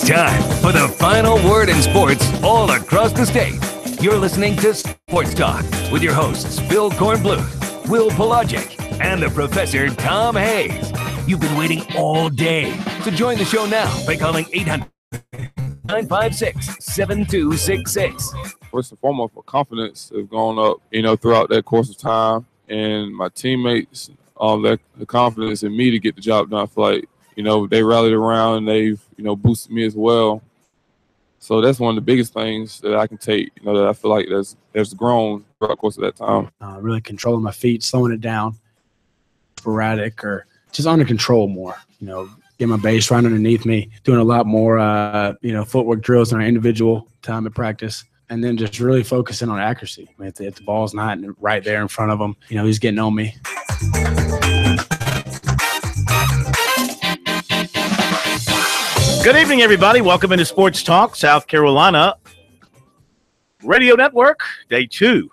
time for the final word in sports all across the state. You're listening to Sports Talk with your hosts, Phil Kornbluth, Will Pelagic, and the Professor Tom Hayes. You've been waiting all day, so join the show now by calling 800-956-7266. First and foremost, my confidence has gone up, throughout that course of time, and my teammates, the confidence in me to get the job done. I feel like, they rallied around and they've, boosted me as well. So that's one of the biggest things that I can take, that I feel like that's grown throughout the course of that time. Really controlling my feet, slowing it down, sporadic, or just under control more. Get my base right underneath me, doing a lot more, footwork drills in our individual time at practice, and then just really focusing on accuracy. If the ball's not right there in front of him, he's getting on me. Good evening, everybody. Welcome into Sports Talk, South Carolina Radio Network, day 2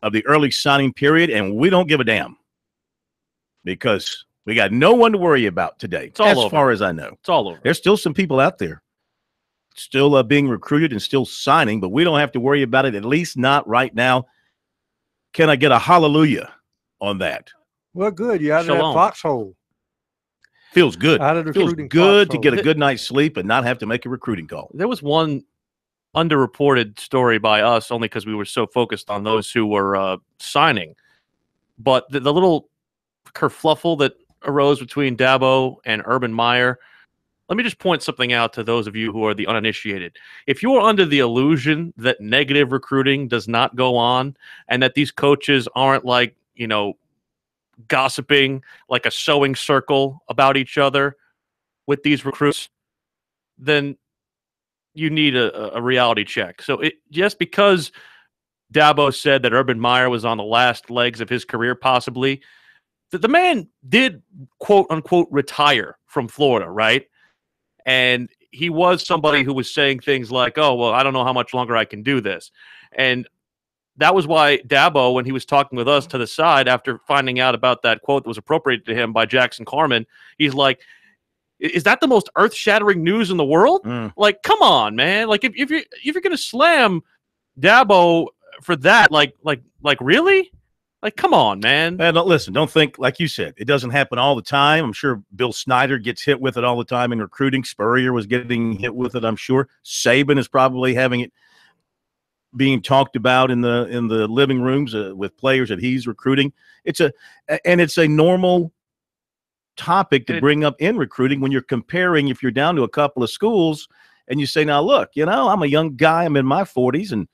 of the early signing period, and we don't give a damn because we got no one to worry about today. It's all as over. Far as I know. It's all over. There's still some people out there still being recruited and still signing, but we don't have to worry about it, at least not right now. Can I get a hallelujah on that? Well, good. You're out of that Shalom. foxhole. Feels good. Out of the Feels recruiting good to foxhole. get a good night's sleep and not have to make a recruiting call. There was one underreported story by us, only because we were so focused on those who were signing. But the little kerfluffle that arose between Dabo and Urban Meyer, let me just point something out to those of you who are the uninitiated. If you are under the illusion that negative recruiting does not go on and that these coaches aren't like, gossiping like a sewing circle about each other with these recruits, then you need a reality check. So just because Dabo said that Urban Meyer was on the last legs of his career, possibly, the man did, quote unquote, retire from Florida, right? And he was somebody who was saying things like, oh, well, I don't know how much longer I can do this. And that was why Dabo, when he was talking with us to the side after finding out about that quote that was appropriated to him by Jackson Carman, he's like, is that the most earth-shattering news in the world? Like, come on, man. Like, if you're going to slam Dabo for that, like really? Like, come on, man. Man, don't think, like you said, it doesn't happen all the time. I'm sure Bill Snyder gets hit with it all the time in recruiting. Spurrier was getting hit with it, I'm sure. Saban is probably having it being talked about in the living rooms with players that he's recruiting. It's a normal topic to bring up in recruiting when you're comparing, if you're down to a couple of schools and you say, now look, I'm a young guy, I'm in my 40s and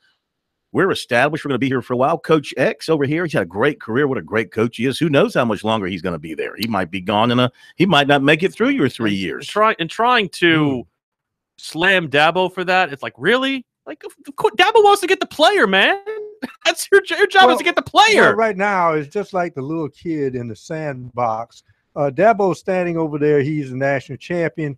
we're established, we're going to be here for a while. Coach X over here, he's had a great career. What a great coach he is. Who knows how much longer he's going to be there? He might be gone he might not make it through your 3 years. Trying to slam Dabo for that, it's like, really? Like, Dabo wants to get the player, man. That's your job is to get the player. Well, right now, it's just like the little kid in the sandbox. Dabo's standing over there. He's a national champion.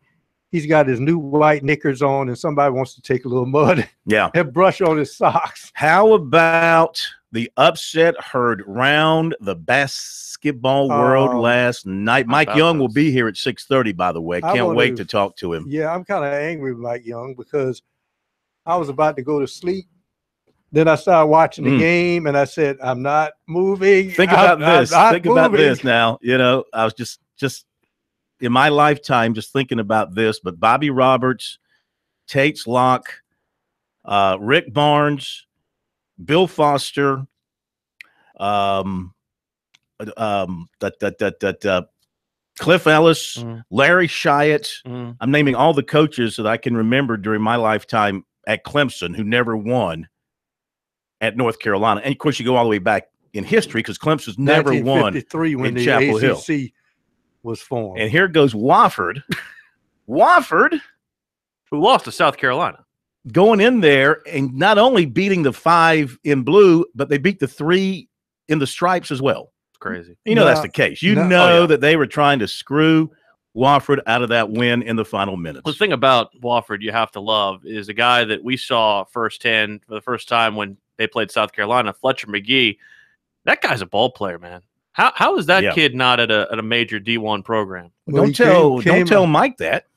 He's got his new white knickers on, and somebody wants to take a little mud and brush on his socks. How about the upset heard round the basketball world last night? Mike Young will be here at 6:30, by the way. Can't wait to talk to him. Yeah, I'm kind of angry with Mike Young because I was about to go to sleep. Then I started watching the game, and I said, I'm not moving. Think about this. Think about this now. I was just in my lifetime just thinking about this, but Bobby Roberts, Tates Locke, Rick Barnes, Bill Foster, Cliff Ellis, Larry Shiat. I'm naming all the coaches that I can remember during my lifetime at Clemson who never won at North Carolina. And, of course, you go all the way back in history because Clemson's never won when in Chapel Hill. ACC was formed. And here goes Wofford. Wofford, who lost to South Carolina, going in there and not only beating the 5 in blue, but they beat the 3 in the stripes as well. It's crazy. That's the case. That they were trying to screw Wofford out of that win in the final minutes. The thing about Wofford you have to love is a guy that we saw firsthand for the first time when they played South Carolina, Fletcher McGee. That guy's a ball player, man. How is that kid not at a major D1 program? Well, don't tell Mike that.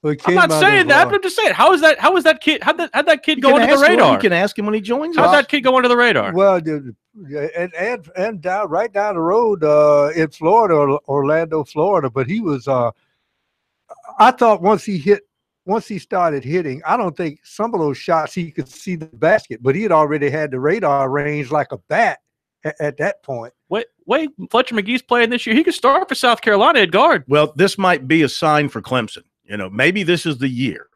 Well, I'm not saying that. I'm just saying, how is that kid? How'd that kid go under the radar? You can ask him when he joins. How'd that kid go under the radar? Well, and down right down the road in Florida, Orlando, Florida. But he was. I thought once he started hitting, I don't think some of those shots he could see the basket, but he had already had the radar range like a bat at that point. Wait, Fletcher McGee's playing this year. He could start for South Carolina at guard. Well, this might be a sign for Clemson. Maybe this is the year.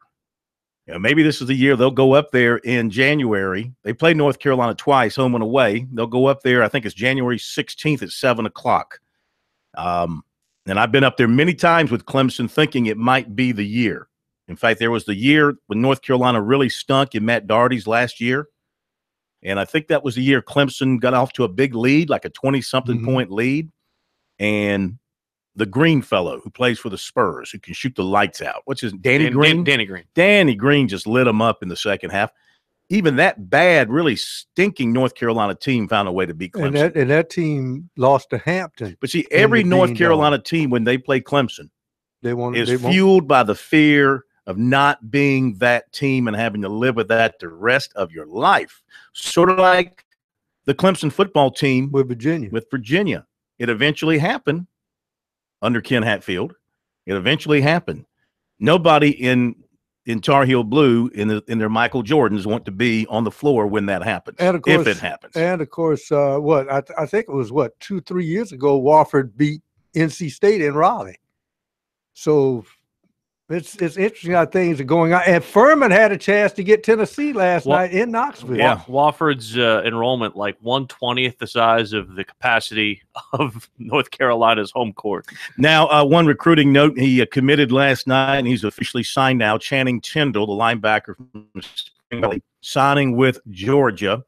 Maybe this is the year they'll go up there in January. They play North Carolina twice, home and away. They'll go up there, I think it's January 16th at 7 o'clock. And I've been up there many times with Clemson thinking it might be the year. In fact, there was the year when North Carolina really stunk in Matt Doherty's last year. And I think that was the year Clemson got off to a big lead, like a 20-something point lead. And the Green fellow who plays for the Spurs, who can shoot the lights out. What's his Danny Green? Danny Green. Danny Green just lit them up in the second half. Even that bad, really stinking North Carolina team found a way to beat Clemson. And that team lost to Hampton. But see, every North Carolina team, when they play Clemson, is fueled by the fear of not being that team and having to live with that the rest of your life. Sort of like the Clemson football team with Virginia. It eventually happened under Ken Hatfield. It eventually happened. Nobody in Tar Heel Blue in their Michael Jordans want to be on the floor when that happens, and of course, if it happens. And of course, I think it was 2-3 years ago, Wofford beat NC State in Raleigh. So it's interesting how things are going on. And Furman had a chance to get Tennessee last night in Knoxville. Yeah, Wofford's enrollment like 1/20th the size of the capacity of North Carolina's home court. Now, one recruiting note: he committed last night, and he's officially signed now. Channing Tindall, the linebacker from Spring Valley, signing with Georgia.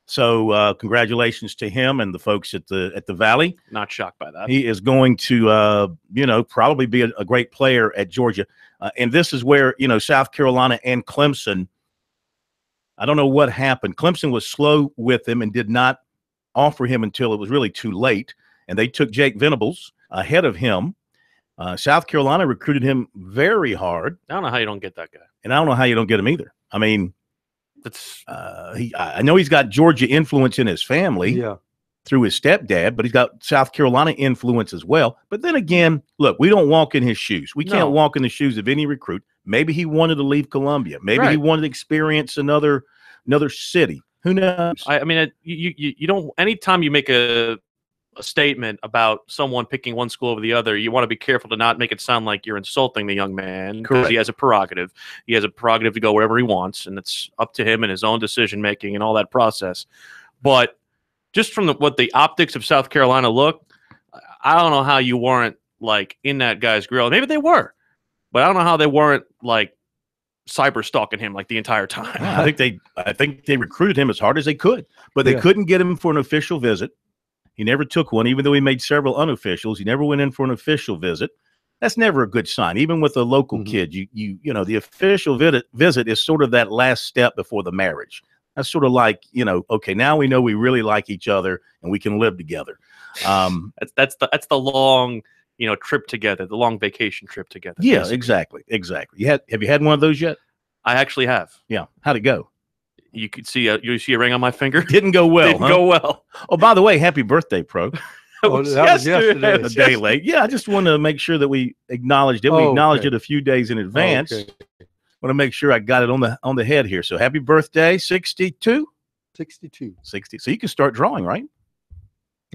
So congratulations to him and the folks at the Valley. Not shocked by that. He is going to, probably be a great player at Georgia. And this is where, South Carolina and Clemson, I don't know what happened. Clemson was slow with him and did not offer him until it was really too late. And they took Jake Venables ahead of him. South Carolina recruited him very hard. I don't know how you don't get that guy. And I don't know how you don't get him either. I mean, I know he's got Georgia influence in his family through his stepdad, but he's got South Carolina influence as well. But then again, look, we don't walk in his shoes. We can't walk in the shoes of any recruit. Maybe he wanted to leave Columbia. Maybe he wanted to experience another city. Who knows? I mean, you don't. Anytime you make a statement about someone picking one school over the other, you want to be careful to not make it sound like you're insulting the young man, because he has a prerogative. He has a prerogative to go wherever he wants, and it's up to him and his own decision making and all that process. But just from what the optics of South Carolina look, I don't know how you weren't like in that guy's grill. Maybe they were, but I don't know how they weren't like cyber stalking him like the entire time. I think they recruited him as hard as they could, but they couldn't get him for an official visit. He never took one, even though he made several unofficials. He never went in for an official visit. That's never a good sign, even with a local kid. The official visit is sort of that last step before the marriage. That's sort of like, okay, now we know we really like each other and we can live together. That's the long, trip together, the long vacation trip together. Yeah, basically. Exactly. Have you had one of those yet? I actually have. Yeah. How'd it go? You could see a ring on my finger. Didn't go well. Didn't go well. Oh, by the way, happy birthday, Pro. That was yesterday. A day late. Yeah, I just want to make sure that we acknowledged it. We acknowledged it a few days in advance. Want to make sure I got it on the head here. So happy birthday, 62? 62. 60. So you can start drawing, right?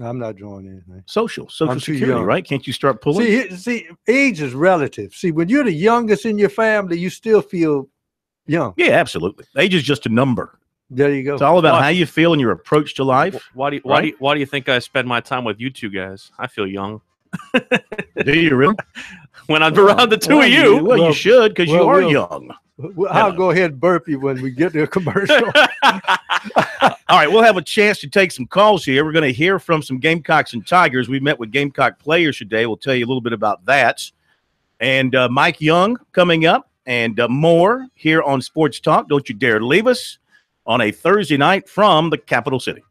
I'm not drawing anything. Social security, right? Can't you start pulling? See, age is relative. See, when you're the youngest in your family, you still feel young. Yeah, absolutely. Age is just a number. There you go. It's all about how you feel and your approach to life. Why do you think I spend my time with you two guys? I feel young. Do you really? When I'm around the two of you. Well, you should, because you are young. I'll go ahead and burp you when we get to a commercial. All right, we'll have a chance to take some calls here. We're going to hear from some Gamecocks and Tigers. We met with Gamecock players today. We'll tell you a little bit about that. And Mike Young coming up and more here on Sports Talk. Don't you dare leave us on a Thursday night from the capital city.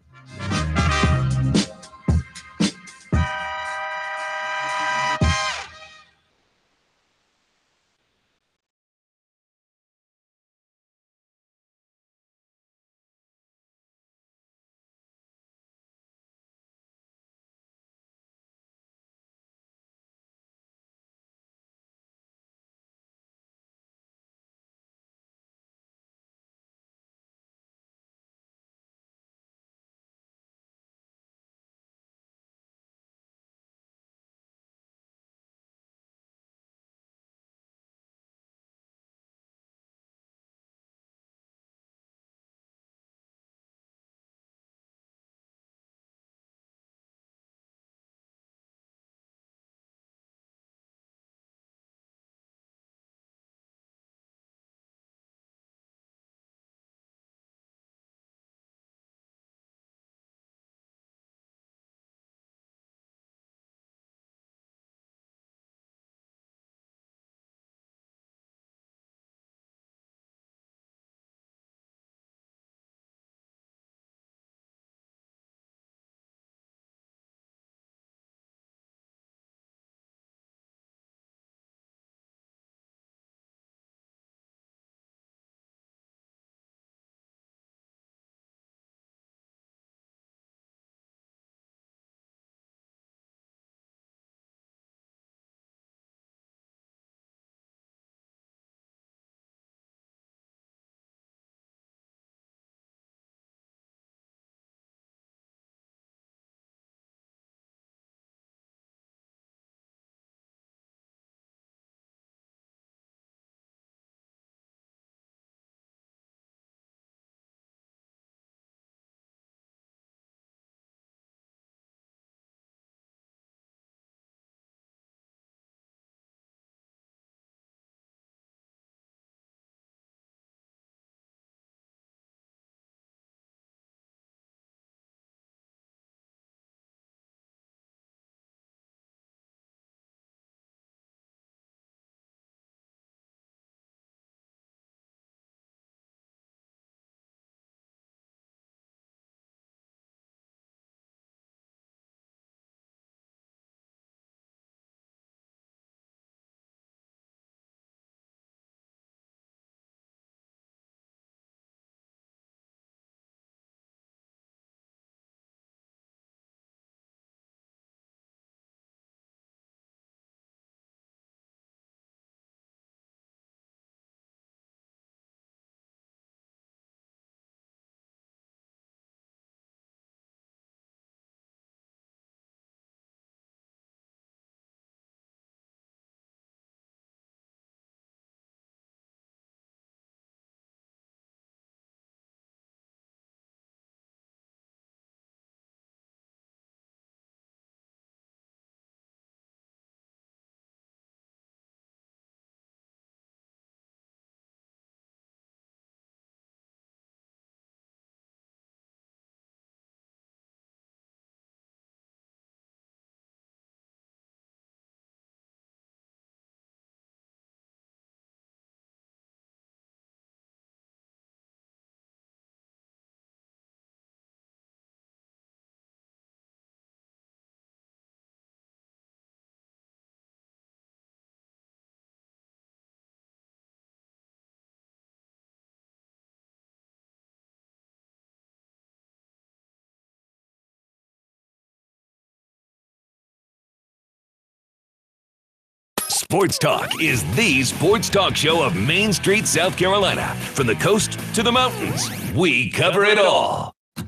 Sports Talk is the sports talk show of Main Street, South Carolina. From the coast to the mountains, we cover it all. All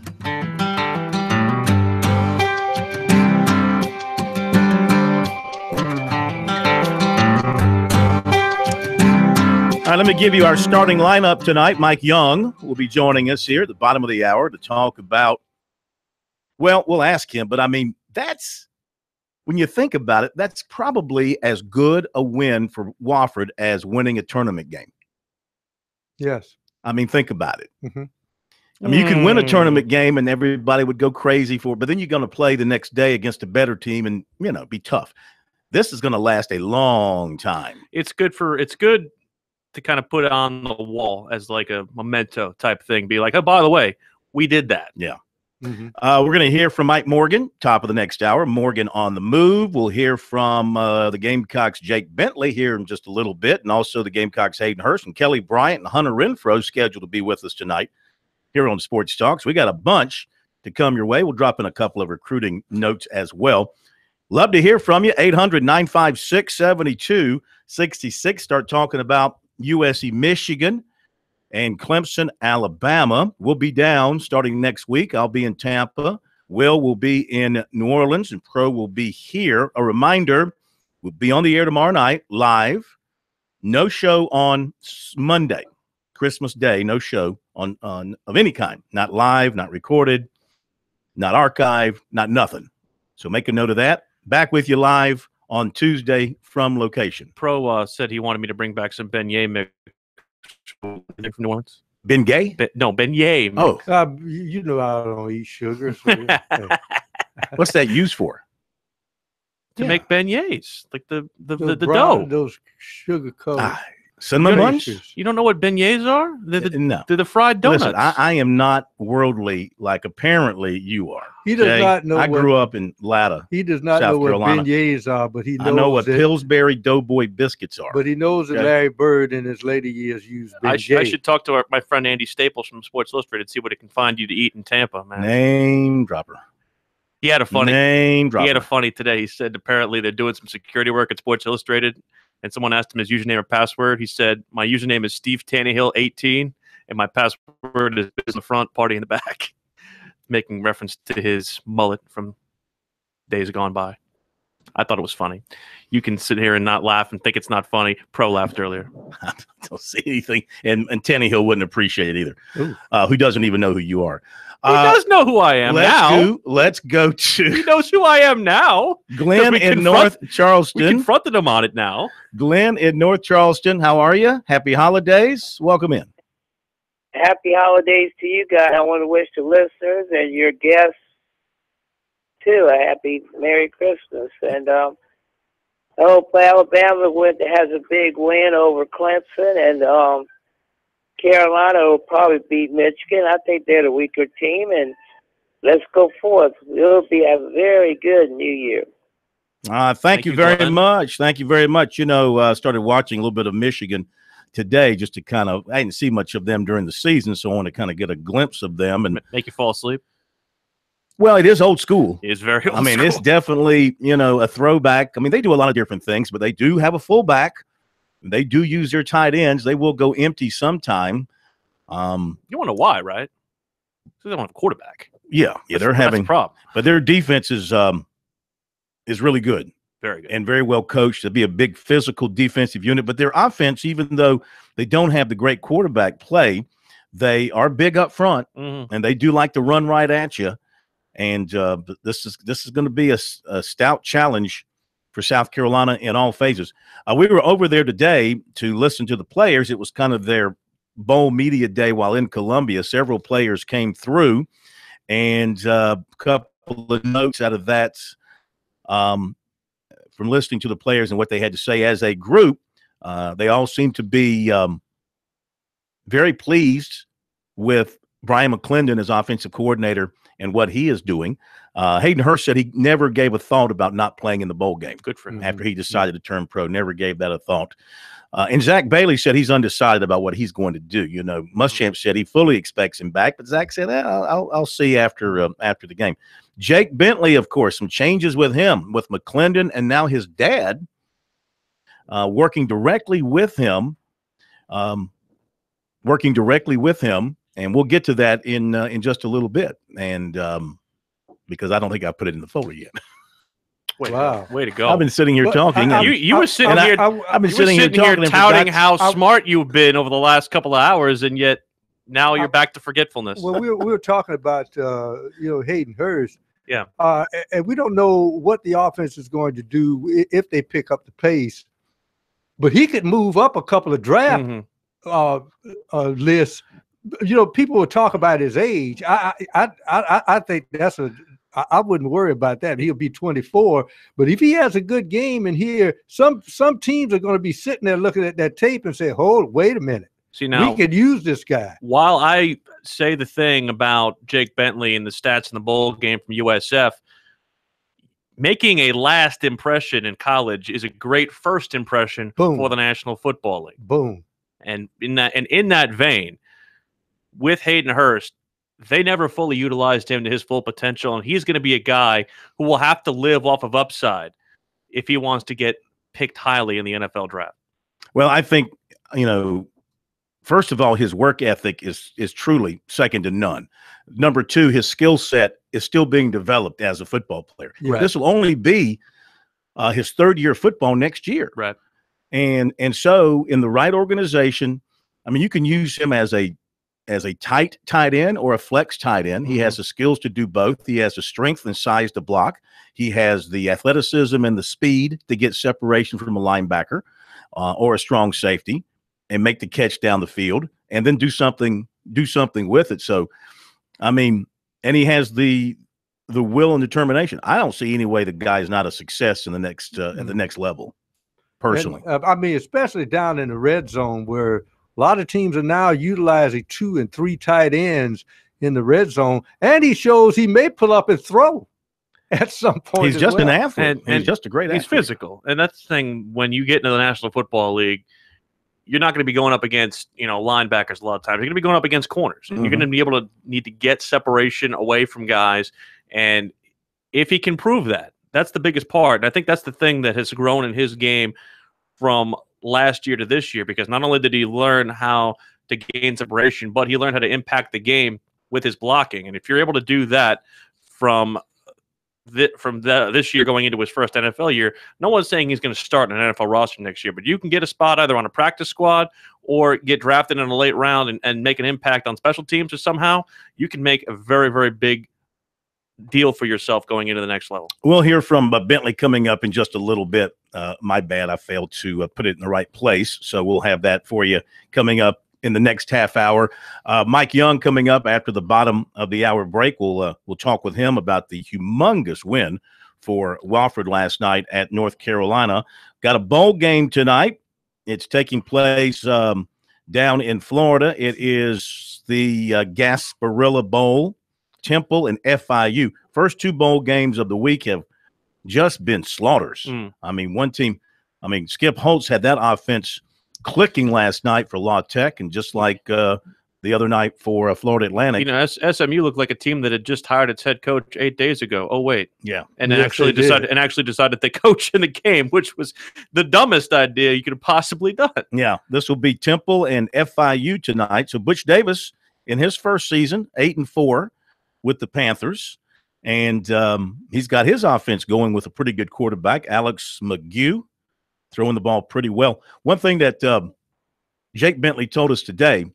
right, let me give you our starting lineup tonight. Mike Young will be joining us here at the bottom of the hour to talk about, well, we'll ask him, but I mean, that's, when you think about it, that's probably as good a win for Wofford as winning a tournament game. Yes. I mean, think about it. Mm-hmm. I mean, you can win a tournament game and everybody would go crazy for it, but then you're going to play the next day against a better team and, you know, be tough. This is going to last a long time. It's good to kind of put it on the wall as like a memento type thing. Be like, oh, by the way, we did that. Yeah. Mm-hmm. We're going to hear from Mike Morgan, top of the next hour. Morgan on the move. We'll hear from the Gamecocks' Jake Bentley here in just a little bit, and also the Gamecocks' Hayden Hurst and Kelly Bryant and Hunter Renfro scheduled to be with us tonight here on Sports Talks. We got a bunch to come your way. We'll drop in a couple of recruiting notes as well. Love to hear from you. 800-956-7266. Start talking about USC Michigan and Clemson, Alabama. We'll be down starting next week. I'll be in Tampa. Will be in New Orleans, and Pro will be here. A reminder, we'll be on the air tomorrow night, live. No show on Monday, Christmas Day, no show on of any kind. Not live, not recorded, not archived, not nothing. So make a note of that. Back with you live on Tuesday from location. Pro said he wanted me to bring back some beignet mix from New Orleans. Ben Gay? Beignet. Oh. You know I don't eat sugar. So What's that used for? To make beignets, like the brown, dough. Those sugar coated. Cinnamon buns? You don't know what beignets are? No. They're the fried donuts. Listen, I am not worldly like apparently you are. He does not know. I grew up in Latta. He does not South know what Carolina. beignets are, but he knows. I know what Pillsbury Doughboy biscuits are. But he knows that Larry Bird in his later years used beignet. I should talk to my friend Andy Staples from Sports Illustrated, see what it can find you to eat in Tampa, man. Name dropper. He had a funny name dropper. He had a funny today. He said apparently they're doing some security work at Sports Illustrated, and someone asked him his username or password. He said, "My username is Steve Tannehill 18, and my password is in the front, party in the back," making reference to his mullet from days gone by. I thought it was funny. You can sit here and not laugh and think it's not funny. Pro laughed earlier. I don't see anything, and Tannehill wouldn't appreciate it either. Who doesn't even know who you are. He does know who I am now. Let's go to. He knows who I am now. Glenn in North Charleston. We confronted him on it now. Glenn in North Charleston, how are you? Happy holidays. Welcome in. Happy holidays to you guys. I want to wish the listeners and your guests, too, a happy Merry Christmas. And I hope Alabama has a big win over Clemson, and Carolina will probably beat Michigan. I think they're the weaker team, and let's go forth. It'll be a very good New Year. Thank you very much. Thank you very much. You know, started watching a little bit of Michigan today just to kind of – I didn't see much of them during the season, so I want to kind of get a glimpse of them. And make you fall asleep? Well, it is old school. It is very old I mean, school. It's definitely, you know, a throwback. I mean, they do a lot of different things, but they do have a fullback. They do use their tight ends. They will go empty sometime. You want to know why, right? Because they don't have a quarterback. Yeah, they're having a problem. But their defense is really good. Very good. And very well coached. They'll be a big physical defensive unit. But their offense, even though they don't have the great quarterback play, they are big up front, and they do like to run right at you. And this is going to be a stout challenge for South Carolina in all phases. We were over there today to listen to the players. It was kind of their bowl media day while in Columbia. Several players came through, and a couple of notes out of that from listening to the players and what they had to say as a group. They all seem to be very pleased with Brian McClendon as offensive coordinator and what he is doing. Hayden Hurst said he never gave a thought about not playing in the bowl game. Good for him. After he decided to turn pro, never gave that a thought. And Zach Bailey said he's undecided about what he's going to do. You know, Muschamp said he fully expects him back, but Zach said, I'll see after the game. Jake Bentley, of course, some changes with him, with McClendon and now his dad. working directly with him, and we'll get to that in just a little bit. And because I don't think I put it in the folder yet. Way to go! I've been sitting here talking. You were sitting here. I've been sitting here touting how smart you've been over the last couple of hours, and yet now you're back to forgetfulness. Well, we were talking about Hayden Hurst. Yeah. And we don't know what the offense is going to do if they pick up the pace, but he could move up a couple of draft lists. People will talk about his age. I think I wouldn't worry about that. He'll be 24, but if he has a good game in here, some teams are going to be sitting there looking at that tape and say, wait a minute. See, now, we could use this guy. While I say the thing about Jake Bentley and the stats in the bowl game from USF, making a last impression in college is a great first impression for the National Football League. Boom. And in that vein, with Hayden Hurst, they never fully utilized him to his full potential, and he's going to be a guy who will have to live off of upside if he wants to get picked highly in the NFL draft. Well, I think, first of all, his work ethic is truly second to none. Number two, his skill set is still being developed as a football player. Right. This will only be his third year of football next year. Right. And so in the right organization, you can use him as a tight end or a flex tight end. He has the skills to do both. He has the strength and size to block. He has the athleticism and the speed to get separation from a linebacker or a strong safety and make the catch down the field and then do something with it. So, and he has the will and determination. I don't see any way the guy is not a success in the next at the next level, personally. And, especially down in the red zone where a lot of teams are now utilizing 2 and 3 tight ends in the red zone, and he shows he may pull up and throw at some point. He's just an athlete, and he's just a great athlete. He's physical, and that's the thing. When you get into the National Football League, you're not going to be going up against linebackers a lot of times. You're going to be going up against corners, and you're going to be able to need to get separation away from guys. And if he can prove that, that's the biggest part. And I think that's the thing that has grown in his game from last year to this year, because not only did he learn how to gain separation, but he learned how to impact the game with his blocking. And if you're able to do that from this year going into his first NFL year, no one's saying he's going to start an NFL roster next year, but you can get a spot either on a practice squad or get drafted in a late round and make an impact on special teams, or somehow you can make a very, very big deal for yourself going into the next level. We'll hear from Bentley coming up in just a little bit. My bad, I failed to put it in the right place, so we'll have that for you coming up in the next half hour. Mike Young coming up after the bottom of the hour break. We'll talk with him about the humongous win for Wofford last night at North Carolina. Got a bowl game tonight. It's taking place down in Florida. It is the Gasparilla Bowl. Temple and FIU. First 2 bowl games of the week have just been slaughters. One team, Skip Holtz had that offense clicking last night for La Tech, and just like the other night for Florida Atlantic. SMU looked like a team that had just hired its head coach 8 days ago. Oh wait, yeah, and actually decided they coach in the game, which was the dumbest idea you could have possibly done. Yeah, this will be Temple and FIU tonight. So Butch Davis in his first season, 8-4 with the Panthers, and he's got his offense going with a pretty good quarterback, Alex McGew, throwing the ball pretty well. One thing that Jake Bentley told us today,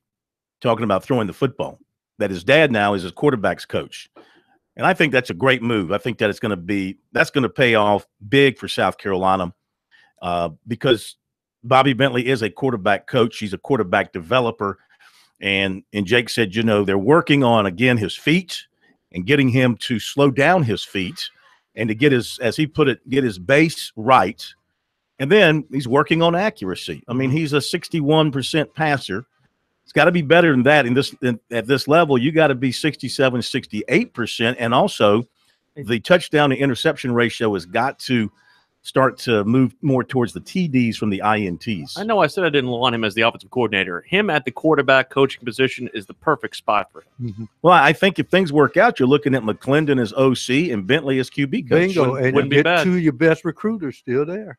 talking about throwing the football, that his dad now is his quarterback's coach. And I think that's a great move. I think that that's going to pay off big for South Carolina because Bobby Bentley is a quarterback coach. He's a quarterback developer. And Jake said, they're working on, again, his feet and getting him to slow down his feet and to get his, as he put it, get his base right. And then he's working on accuracy. He's a 61% passer. It's got to be better than that at this level. You got to be 67, 68%. And also the touchdown to interception ratio has got to start to move more towards the TDs from the INTs. I know I said I didn't want him as the offensive coordinator. Him at the quarterback coaching position is the perfect spot for him. Well, I think if things work out, you're looking at McClendon as OC and Bentley as QB coach. Bingo. Wouldn't be bad. 2 of your best recruiters still there.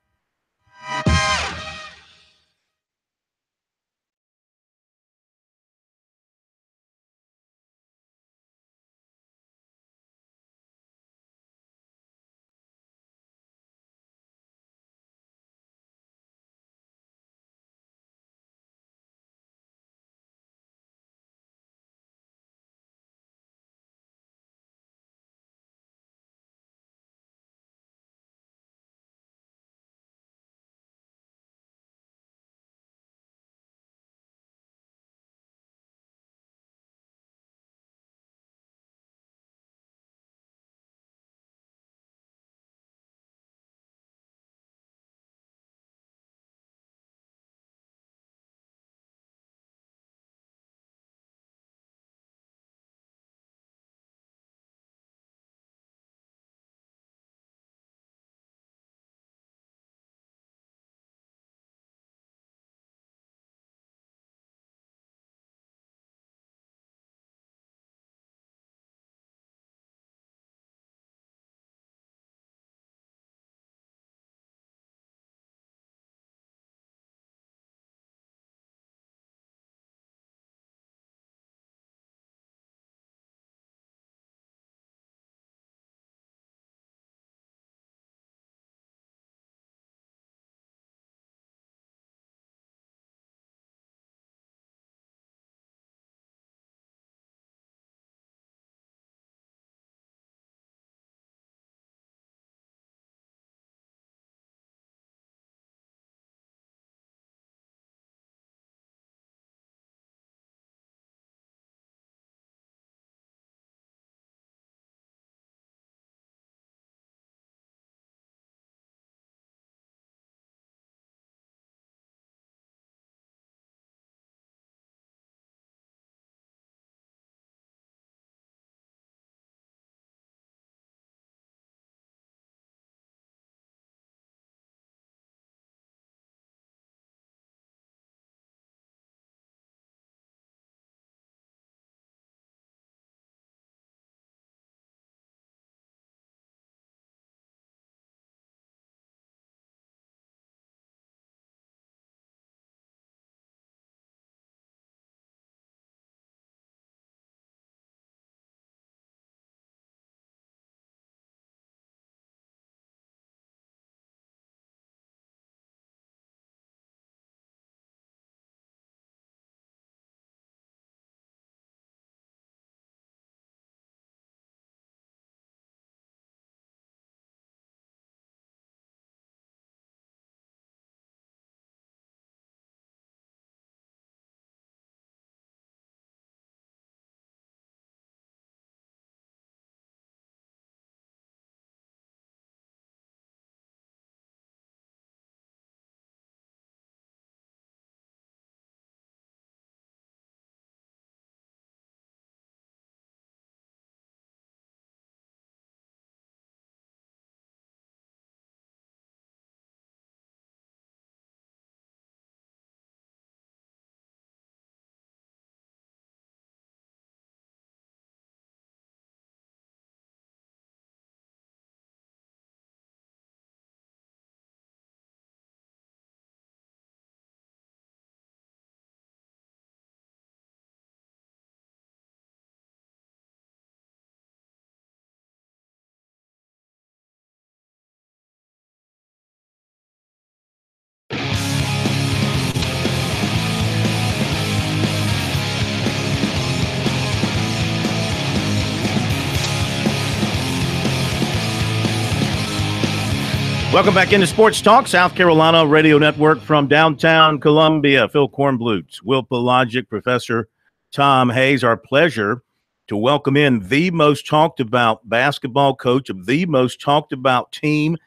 Welcome back into Sports Talk, South Carolina Radio Network from downtown Columbia. Phil Kornblut, Will Pelagic, Professor Tom Hayes. Our pleasure to welcome in the most talked about basketball coach of the most talked about team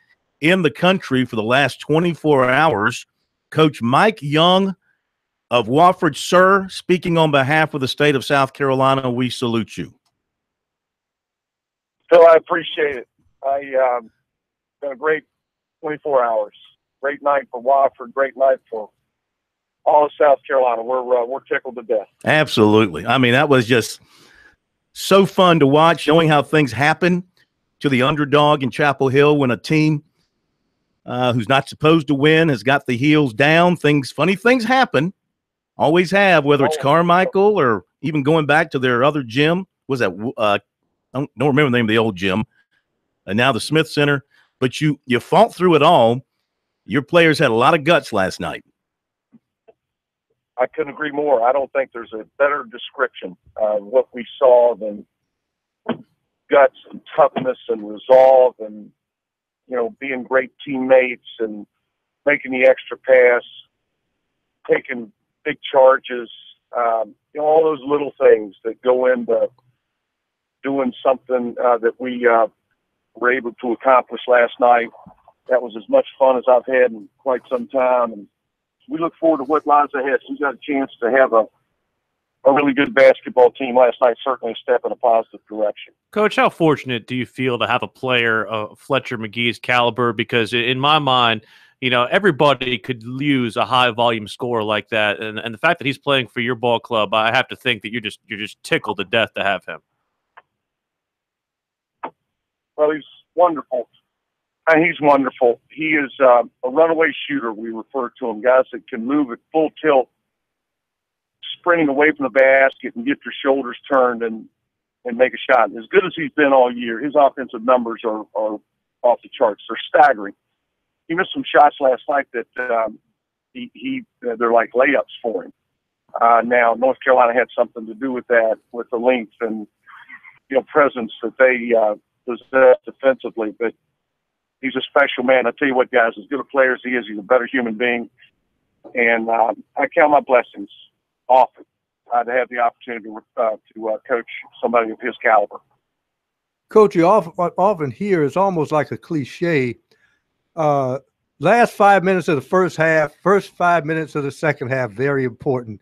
in the country for the last 24 hours, Coach Mike Young of Wofford. Sir, speaking on behalf of the state of South Carolina, we salute you. Phil, I appreciate it. Been a great 24 hours. Great night for Wofford. Great night for all of South Carolina. We're tickled to death. Absolutely. I mean, that was just so fun to watch, knowing how things happen to the underdog in Chapel Hill when a team who's not supposed to win has got the heels down. Funny things happen. Always have, whether it's Carmichael or even going back to their other gym. Was that I don't remember the name of the old gym. And now the Smith Center. But you fought through it all. Your players had a lot of guts last night. I couldn't agree more. I don't think there's a better description of what we saw than guts and toughness and resolve and, being great teammates and making the extra pass, taking big charges, all those little things that go into doing something that we were able to accomplish last night. That was as much fun as I've had in quite some time. And we look forward to what lies ahead. We got a chance to have a really good basketball team last night, certainly a step in a positive direction. Coach, how fortunate do you feel to have a player of Fletcher McGee's caliber? Because in my mind, everybody could use a high-volume scorer like that. And the fact that he's playing for your ball club, I have to think that you're just tickled to death to have him. Well, he's wonderful. He's wonderful. He is a runaway shooter, we refer to him, guys that can move at full tilt, sprinting away from the basket and get their shoulders turned and make a shot. As good as he's been all year, his offensive numbers are off the charts. They're staggering. He missed some shots last night that they're like layups for him. Now, North Carolina had something to do with that, with the length and presence that they possess defensively. But he's a special man. I tell you what, guys, as good a player as he is, he's a better human being. And I count my blessings often to have the opportunity to coach somebody of his caliber. Coach, you often hear, it's almost like a cliche, last 5 minutes of the first half, first 5 minutes of the second half, very important.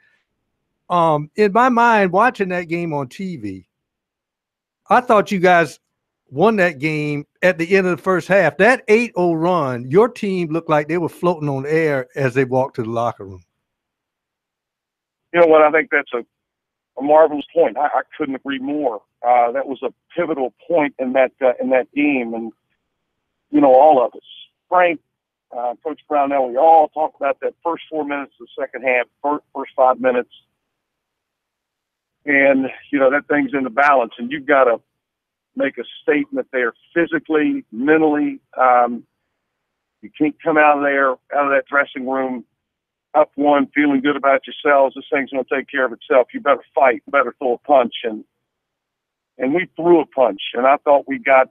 In my mind, watching that game on TV, I thought you guys won that game at the end of the first half. That 8-0 run, your team looked like they were floating on air as they walked to the locker room. You know what? I think that's a marvelous point. I couldn't agree more. That was a pivotal point in that game, and all of us, Frank, Coach Brownell, we all talked about that first 4 minutes of the second half, first 5 minutes, and that thing's in the balance, and you've got to make a statement there physically, mentally. You can't come out of that dressing room up one, feeling good about yourselves. This thing's going to take care of itself. You better fight, you better throw a punch. And we threw a punch, and I thought we got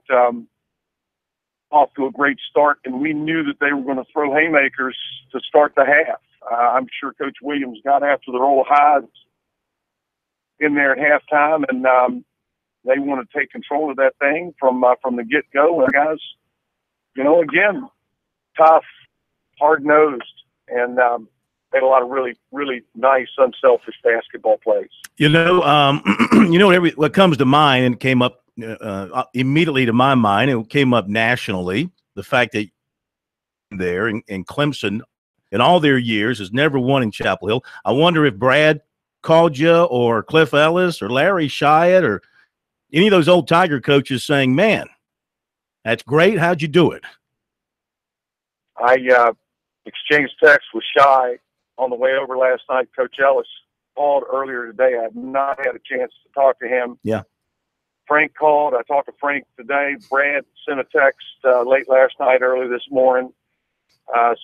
off to a great start, and we knew that they were going to throw haymakers to start the half. I'm sure Coach Williams got after the roll of highs in there at halftime, and they want to take control of that thing from the get-go. And guys, again, tough, hard-nosed, and made a lot of really, really nice, unselfish basketball plays. What comes to mind and came up immediately to my mind, and it came up nationally, the fact that there in Clemson in all their years has never won in Chapel Hill. I wonder if Brad called you or Cliff Ellis or Larry Shyatt or any of those old Tiger coaches saying, man, that's great. How'd you do it? I exchanged texts with Shy on the way over last night. Coach Ellis called earlier today. I have not had a chance to talk to him. Yeah. Frank called. I talked to Frank today. Brad sent a text late last night, early this morning. And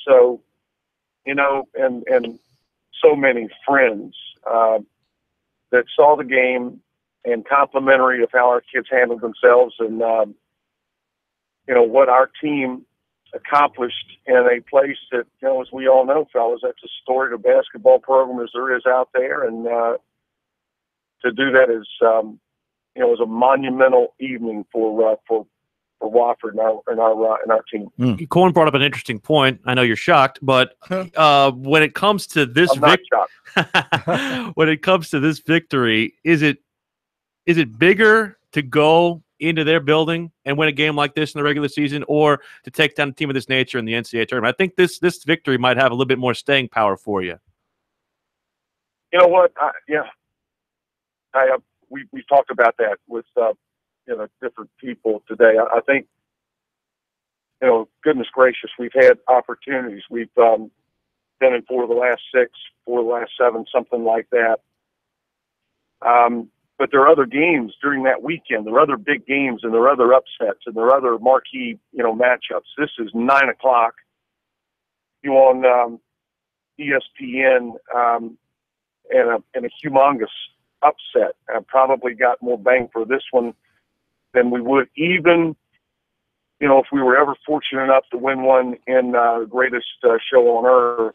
so many friends that saw the game and complimentary of how our kids handled themselves and, what our team accomplished in a place that, as we all know, fellas, that's as storied a basketball program as there is out there. And to do that is, is a monumental evening for Wofford and our team. Corn brought up an interesting point. I know you're shocked, but when it comes to this when it comes to this victory, is it bigger to go into their building and win a game like this in the regular season, or to take down a team of this nature in the NCAA tournament? I think this victory might have a little bit more staying power for you. You know what? We talked about that with different people today. I think, goodness gracious, we've had opportunities. We've been in 4 of the last 6, 4 of the last 7, something like that. But there are other games during that weekend. There are other big games, and there are other upsets, and there are other marquee, matchups. This is 9 o'clock. You on ESPN, and a humongous upset. I probably got more bang for this one than we would, even, if we were ever fortunate enough to win one in the greatest show on earth.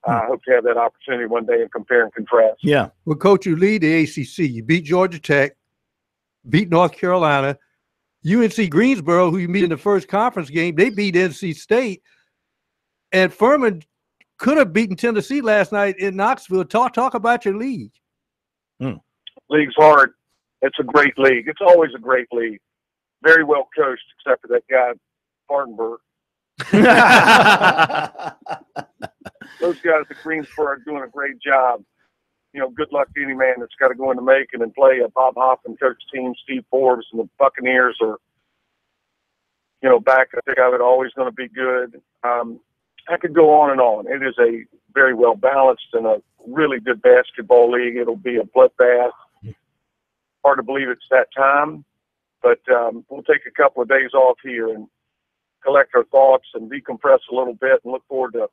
I hope to have that opportunity one day and compare and contrast. Yeah. Well, Coach, you lead the ACC. You beat Georgia Tech, beat North Carolina. UNC Greensboro, who you meet in the first conference game, they beat NC State. And Furman could have beaten Tennessee last night in Knoxville. Talk about your league. League's hard. It's a great league. It's always a great league. Very well coached, except for that guy, Hardenberg. Those guys at Greensboro are doing a great job. Good luck to any man that's got to go into Macon and play a Bob Hoffman coach team. Steve Forbes and the Buccaneers are, back. I think I was always going to be good. I could go on and on. It is a very well balanced and a really good basketball league. It'll be a bloodbath. Hard to believe it's that time, but we'll take a couple of days off here and collect our thoughts and decompress a little bit and look forward to,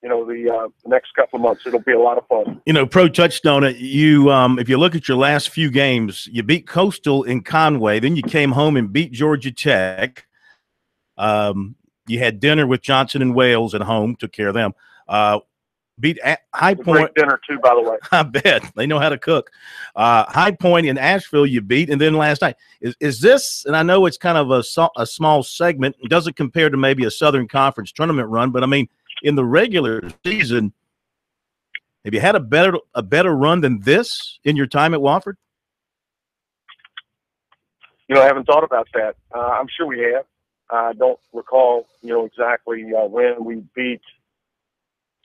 the next couple of months. It'll be a lot of fun. Pro touched on it. You, if you look at your last few games, you beat Coastal in Conway, then you came home and beat Georgia Tech. You had dinner with Johnson and Wales at home, took care of them. Beat High Point. Great dinner too, by the way. I bet they know how to cook. High Point in Asheville, you beat, and then last night is this? And I know it's kind of a small segment. It doesn't compare to maybe a Southern Conference tournament run, but I mean, in the regular season, have you had a better run than this in your time at Wofford? I haven't thought about that. I'm sure we have. I don't recall, exactly when we beat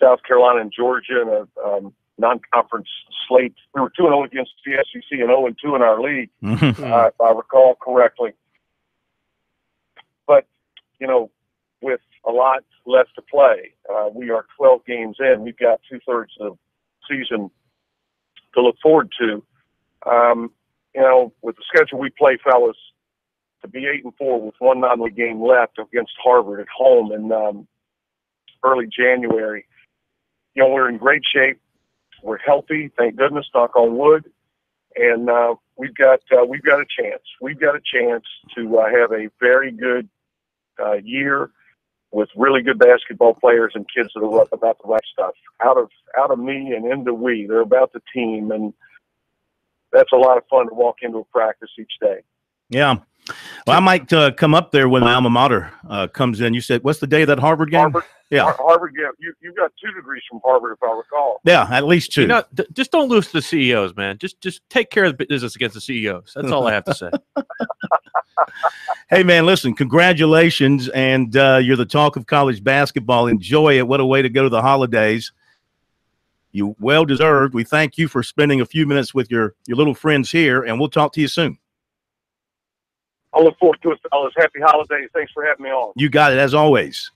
South Carolina and Georgia in a non-conference slate. We were 2-0 against the SEC and 0-2 in our league, if I recall correctly. But, with a lot left to play, we are 12 games in. We've got 2/3 of the season to look forward to. With the schedule we play, fellas, to be 8-4 with one non-league game left against Harvard at home in early January, we're in great shape. We're healthy, thank goodness, knock on wood, and we've got a chance. We've got a chance to have a very good year with really good basketball players and kids that are about the right stuff. Out of me and into we. They're about the team, and that's a lot of fun to walk into a practice each day. Yeah. Well, I might come up there when my alma mater comes in. You said, what's the day of that Harvard game? Harvard, yeah. You got 2 degrees from Harvard, if I recall. Yeah, at least 2. Just don't lose to the CEOs, man. Just take care of the business against the CEOs. That's all I have to say. Hey, man, listen, congratulations, and you're the talk of college basketball. Enjoy it. What a way to go to the holidays. You well deserved. We thank you for spending a few minutes with your little friends here, and we'll talk to you soon. I look forward to it, fellas. Happy holidays. Thanks for having me on. You got it, as always.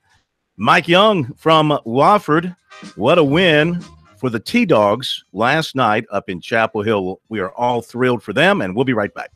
Mike Young from Wofford. What a win for the T-Dogs last night up in Chapel Hill. We are all thrilled for them, and we'll be right back.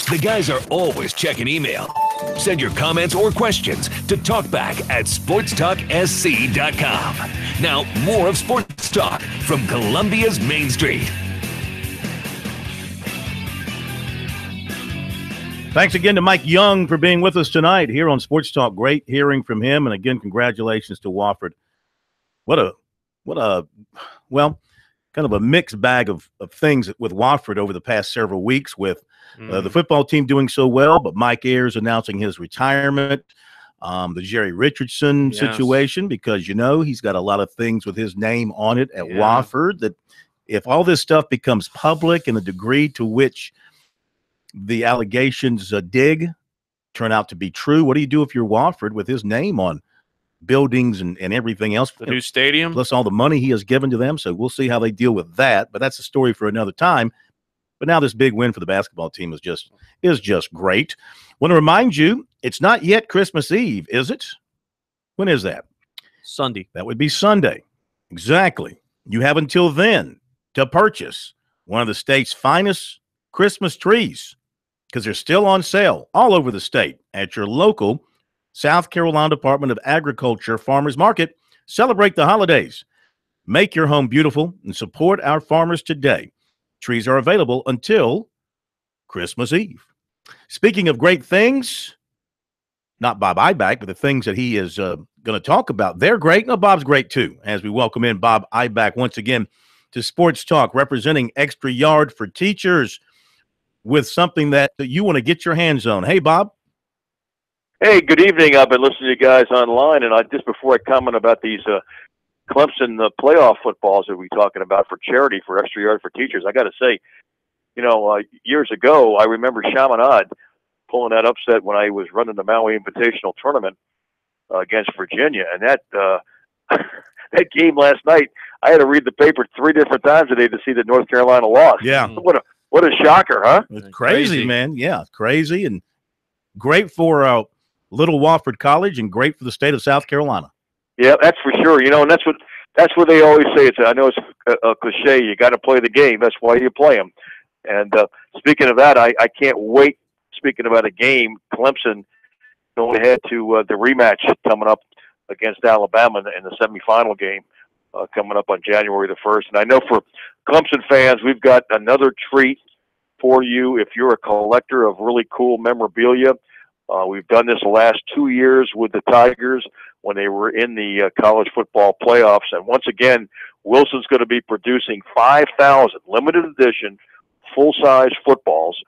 The guys are always checking email. Send your comments or questions to talkback@sportstalksc.com. Now, more of Sports Talk from Columbia's Main Street. Thanks again to Mike Young for being with us tonight here on Sports Talk. Great hearing from him. And again, congratulations to Wofford. What a well, kind of a mixed bag of things with Wofford over the past several weeks with the football team doing so well, but Mike Ayers announcing his retirement, the Jerry Richardson situation, because, you know, he's got a lot of things with his name on it at Wofford that if all this stuff becomes public and the degree to which the allegations turn out to be true, what do you do if you're Wofford with his name on buildings and everything else? The new stadium. Plus all the money he has given to them. So we'll see how they deal with that. But that's a story for another time. But now this big win for the basketball team is just great. Want to remind you, it's not yet Christmas Eve, is it? When is that? Sunday. That would be Sunday. Exactly. You have until then to purchase one of the state's finest Christmas trees, because they're still on sale all over the state at your local South Carolina Department of Agriculture Farmers Market. Celebrate the holidays. Make your home beautiful and support our farmers today. Trees are available until Christmas Eve. Speaking of great things, not Bob Eibach, but the things that he is going to talk about, they're great. No, Bob's great too, as we welcome in Bob Eibach once again to Sports Talk, representing Extra Yard for Teachers, with something that you want to get your hands on. Hey, Bob. Hey, good evening. I've been listening to you guys online, and just before I comment about these Clemson playoff footballs that we're talking about for charity for Extra Yard for Teachers, I got to say, you know, years ago, I remember Chaminade pulling that upset when I was running the Maui Invitational Tournament against Virginia, and that that game last night, I had to read the paper 3 different times today to see that North Carolina lost. Yeah. What a shocker, huh? It's crazy, man. Yeah, crazy, and great for Little Wofford College and great for the state of South Carolina. Yeah, that's for sure. You know, and that's what they always say. I know it's a cliche. You got to play the game. That's why you play them. And speaking of that, I can't wait. Speaking about a game, Clemson going ahead to the rematch coming up against Alabama in the semifinal game coming up on January the 1st. And I know for Clemson fans, we've got another treat for you if you're a collector of really cool memorabilia. We've done this the last 2 years with the Tigers when they were in the college football playoffs. And once again, Wilson's going to be producing 5,000 limited edition full-size footballs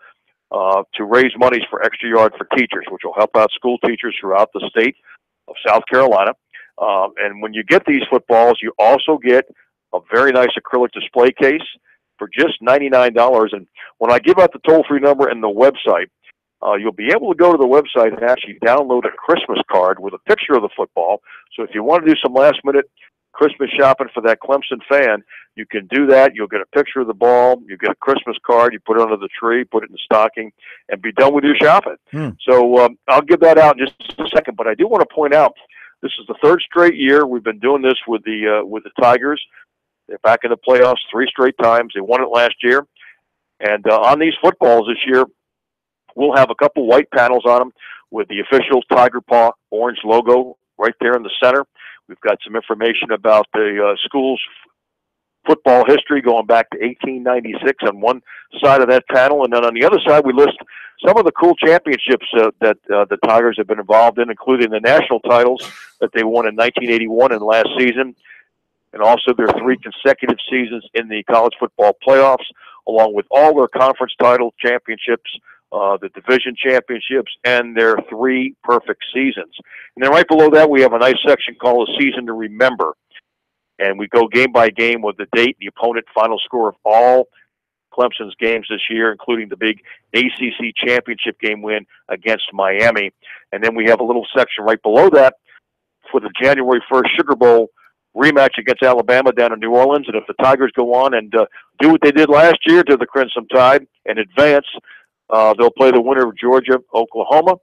to raise monies for Extra Yard for Teachers, which will help out school teachers throughout the state of South Carolina. And when you get these footballs, you also get a very nice acrylic display case for just $99. And when I give out the toll-free number and the website, you'll be able to go to the website and actually download a Christmas card with a picture of the football. So if you want to do some last-minute Christmas shopping for that Clemson fan, you can do that. You'll get a picture of the ball. You get a Christmas card. You put it under the tree, put it in the stocking, and be done with your shopping. So I'll give that out in just a second. But I do want to point out, this is the 3rd straight year we've been doing this with the Tigers. They're back in the playoffs 3 straight times. They won it last year. And on these footballs this year, we'll have a couple white panels on them with the official Tiger Paw orange logo right there in the center. We've got some information about the school's football history going back to 1896 on one side of that panel. And then on the other side, we list some of the cool championships that the Tigers have been involved in, including the national titles that they won in 1981 and last season, and also their 3 consecutive seasons in the college football playoffs, along with all their conference title championships, the division championships, and their 3 perfect seasons. And then right below that, we have a nice section called A Season to Remember. And we go game by game with the date, the opponent, final score of all Clemson's games this year, including the big ACC championship game win against Miami. And then we have a little section right below that for the January 1st Sugar Bowl rematch against Alabama down in New Orleans. And if the Tigers go on and do what they did last year to the Crimson Tide and advance, they'll play the winner of Georgia, Oklahoma,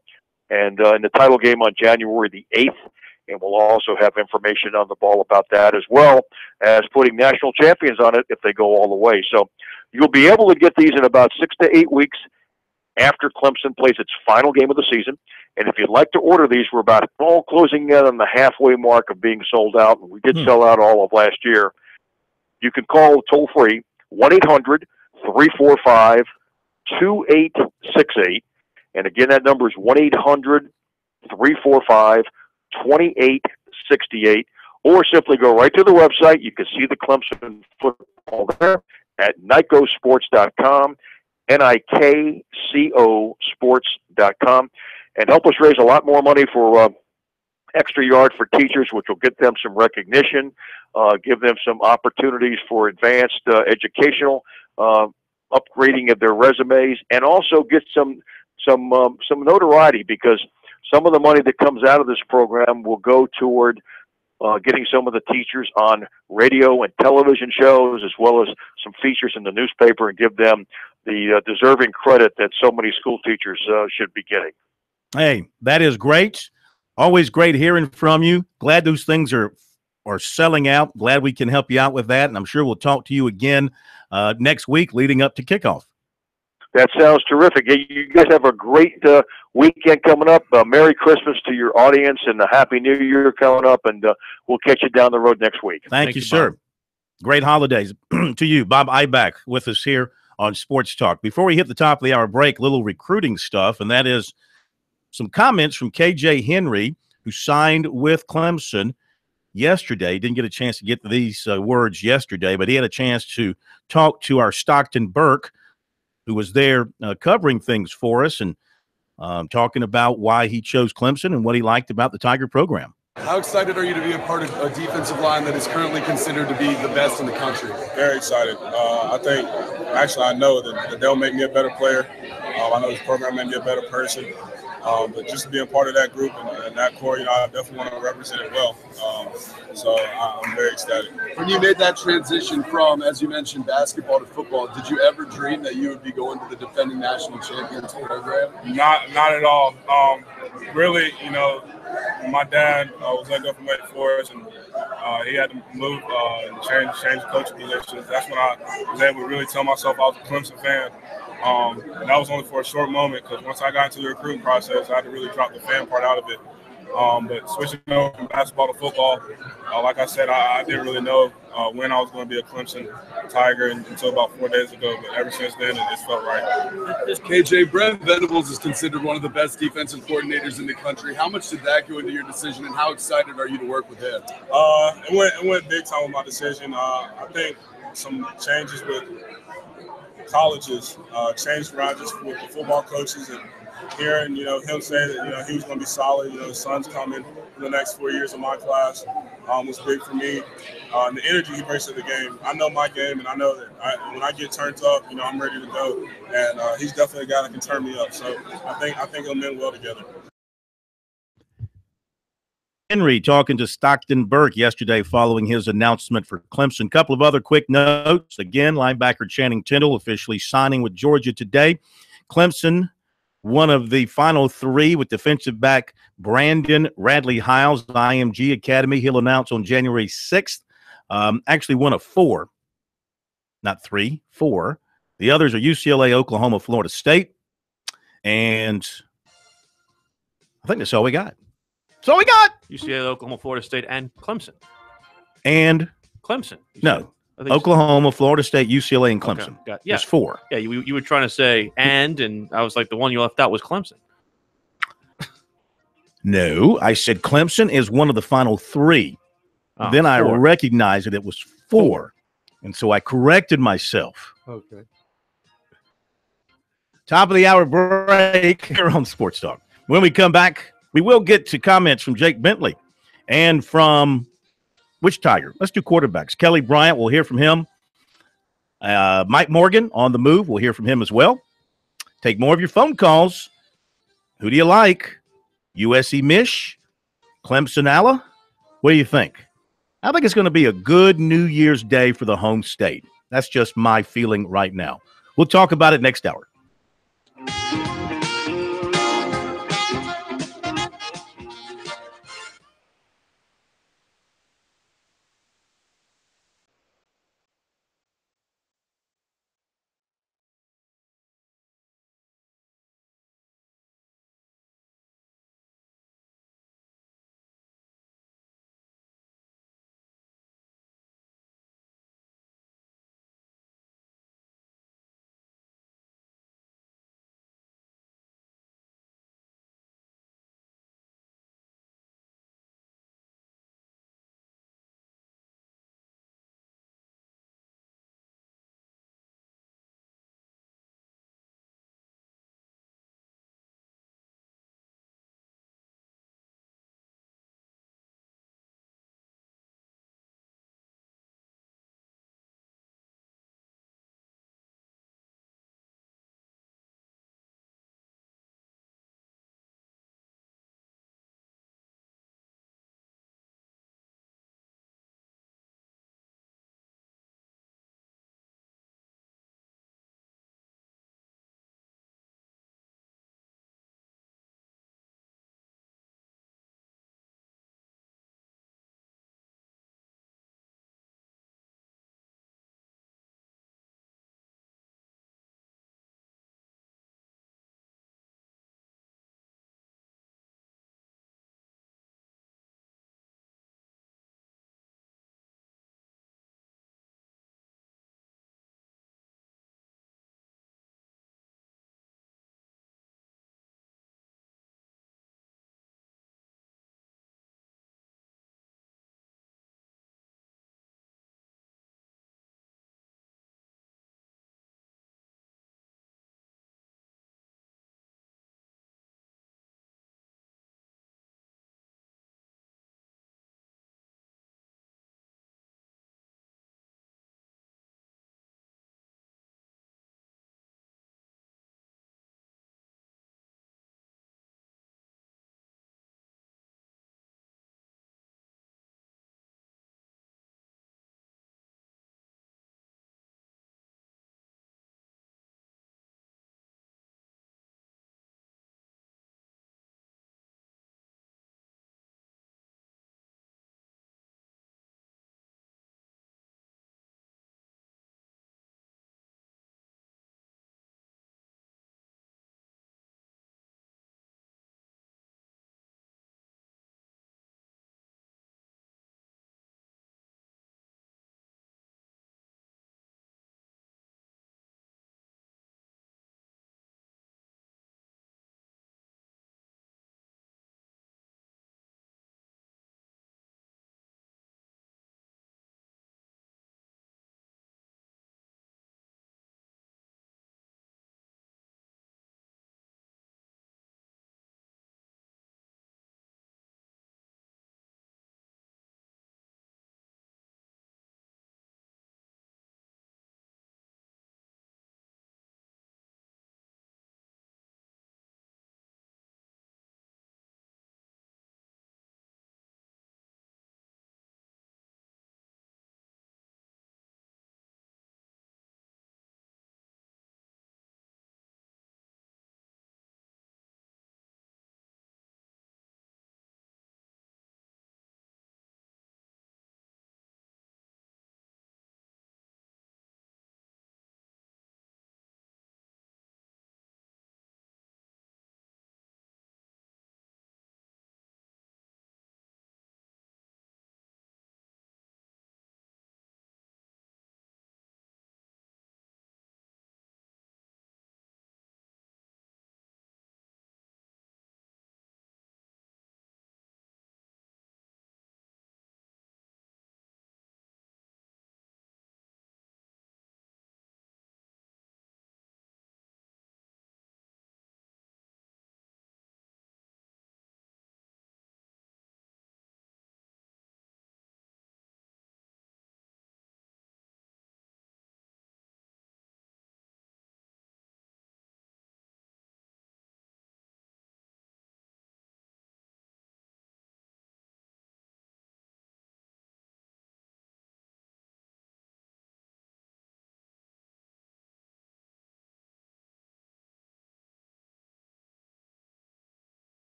and in the title game on January the 8th. And we'll also have information on the ball about that, as well as putting national champions on it if they go all the way. So you'll be able to get these in about 6 to 8 weeks after Clemson plays its final game of the season. And if you'd like to order these, we're about closing in on the halfway mark of being sold out. And we did sell out all of last year. You can call toll-free 1-800-345-2868. And again, that number is 1-800-345-2868. Or simply go right to the website. You can see the Clemson football there at NICOsports.com, NIKCO sports.com, and help us raise a lot more money for Extra Yard for teachers, which will get them some recognition, give them some opportunities for advanced educational upgrading of their resumes, and also get some notoriety, because some of the money that comes out of this program will go toward getting some of the teachers on radio and television shows, as well as some features in the newspaper, and give them the deserving credit that so many school teachers should be getting. Hey, that is great. Always great hearing from you. Glad those things are selling out. Glad we can help you out with that. And I'm sure we'll talk to you again next week leading up to kickoff. That sounds terrific. You guys have a great weekend coming up. Merry Christmas to your audience and a Happy New Year coming up. And we'll catch you down the road next week. Thank you, sir. Bob. Great holidays to you. Bob Eibach with us here on Sports Talk. Before we hit the top of the hour break, little recruiting stuff, and that is some comments from KJ Henry, who signed with Clemson yesterday. Didn't get a chance to get these words yesterday, but he had a chance to talk to our Stockton Burke, who was there covering things for us, and talking about why he chose Clemson and what he liked about the Tiger program. How excited are you to be a part of a defensive line that is currently considered to be the best in the country? Very excited. I know that they'll make me a better player. I know this program made me a better person. But just to be a part of that group and that core, I definitely want to represent it well. So I'm very ecstatic. When you made that transition from, as you mentioned, basketball to football, did you ever dream that you would be going to the defending national champions program? Not at all. Really, my dad was let go from Wake Forest, and he had to move and change coaching positions. That's when I was able to really tell myself I was a Clemson fan. And that was only for a short moment, because once I got into the recruiting process, I had to really drop the fan part out of it. But switching over from basketball to football, like I said, I didn't really know when I was going to be a Clemson Tiger until about 4 days ago. But ever since then, it felt right. KJ, Brent Venables is considered one of the best defensive coordinators in the country. How much did that go into your decision, and how excited are you to work with him? It went big time with my decision. I think some changes with colleges changed around just with the football coaches, and hearing him say that he was going to be solid. His son's coming in the next 4 years of my class was big for me. And the energy he brings to the game. I know my game, and I know that when I get turned up, I'm ready to go. And he's definitely a guy that can turn me up. So I think he'll mend well together. Henry talking to Stockton Burke yesterday following his announcement for Clemson. Couple of other quick notes. Again, linebacker Channing Tindall officially signing with Georgia today. Clemson, one of the final three with defensive back Brandon Radley Hiles, IMG Academy. He'll announce on January 6th. Actually one of four, not three, four. The others are UCLA, Oklahoma, Florida State. And I think that's all we got. So we got UCLA, Oklahoma, Florida State, and Clemson. And Clemson. No. Oklahoma, Florida State, UCLA, and Clemson. Okay. There's four. Yeah, you were trying to say and I was like, the one you left out was Clemson. No, I said Clemson is one of the final three. Then I recognized that it was four. And so I corrected myself. Okay. Top of the hour break here on Sports Talk. When we come back, we will get to comments from Jake Bentley and from which Tiger? Let's do quarterbacks. Kelly Bryant, we'll hear from him. Mike Morgan on the move. We'll hear from him as well. Take more of your phone calls. Who do you like? USC Mish? Clemson Alla? What do you think? I think it's going to be a good New Year's Day for the home state. That's just my feeling right now. We'll talk about it next hour.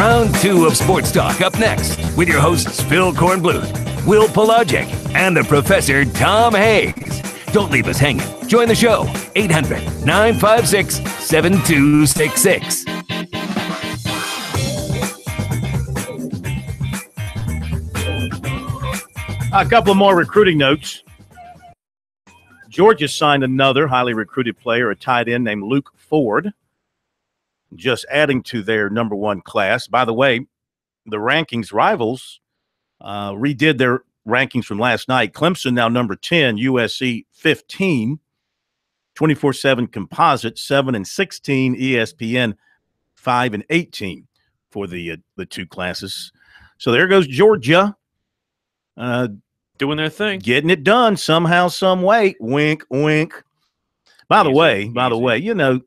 Round 2 of Sports Talk up next with your hosts Phil Kornbluth, Will Pelagic, and the Professor Tom Hayes. Don't leave us hanging. Join the show, 800-956-7266. A couple of more recruiting notes. Georgia signed another highly recruited player, a tight end named Luke Ford, just adding to their number 1 class. By the way, the rankings rivals redid their rankings from last night. Clemson now number 10, USC 15, 24/7 composite 7 and 16, ESPN 5 and 18 for the 2 classes. So there goes Georgia. Doing their thing, getting it done somehow, some way. Wink, wink. By the way, you know,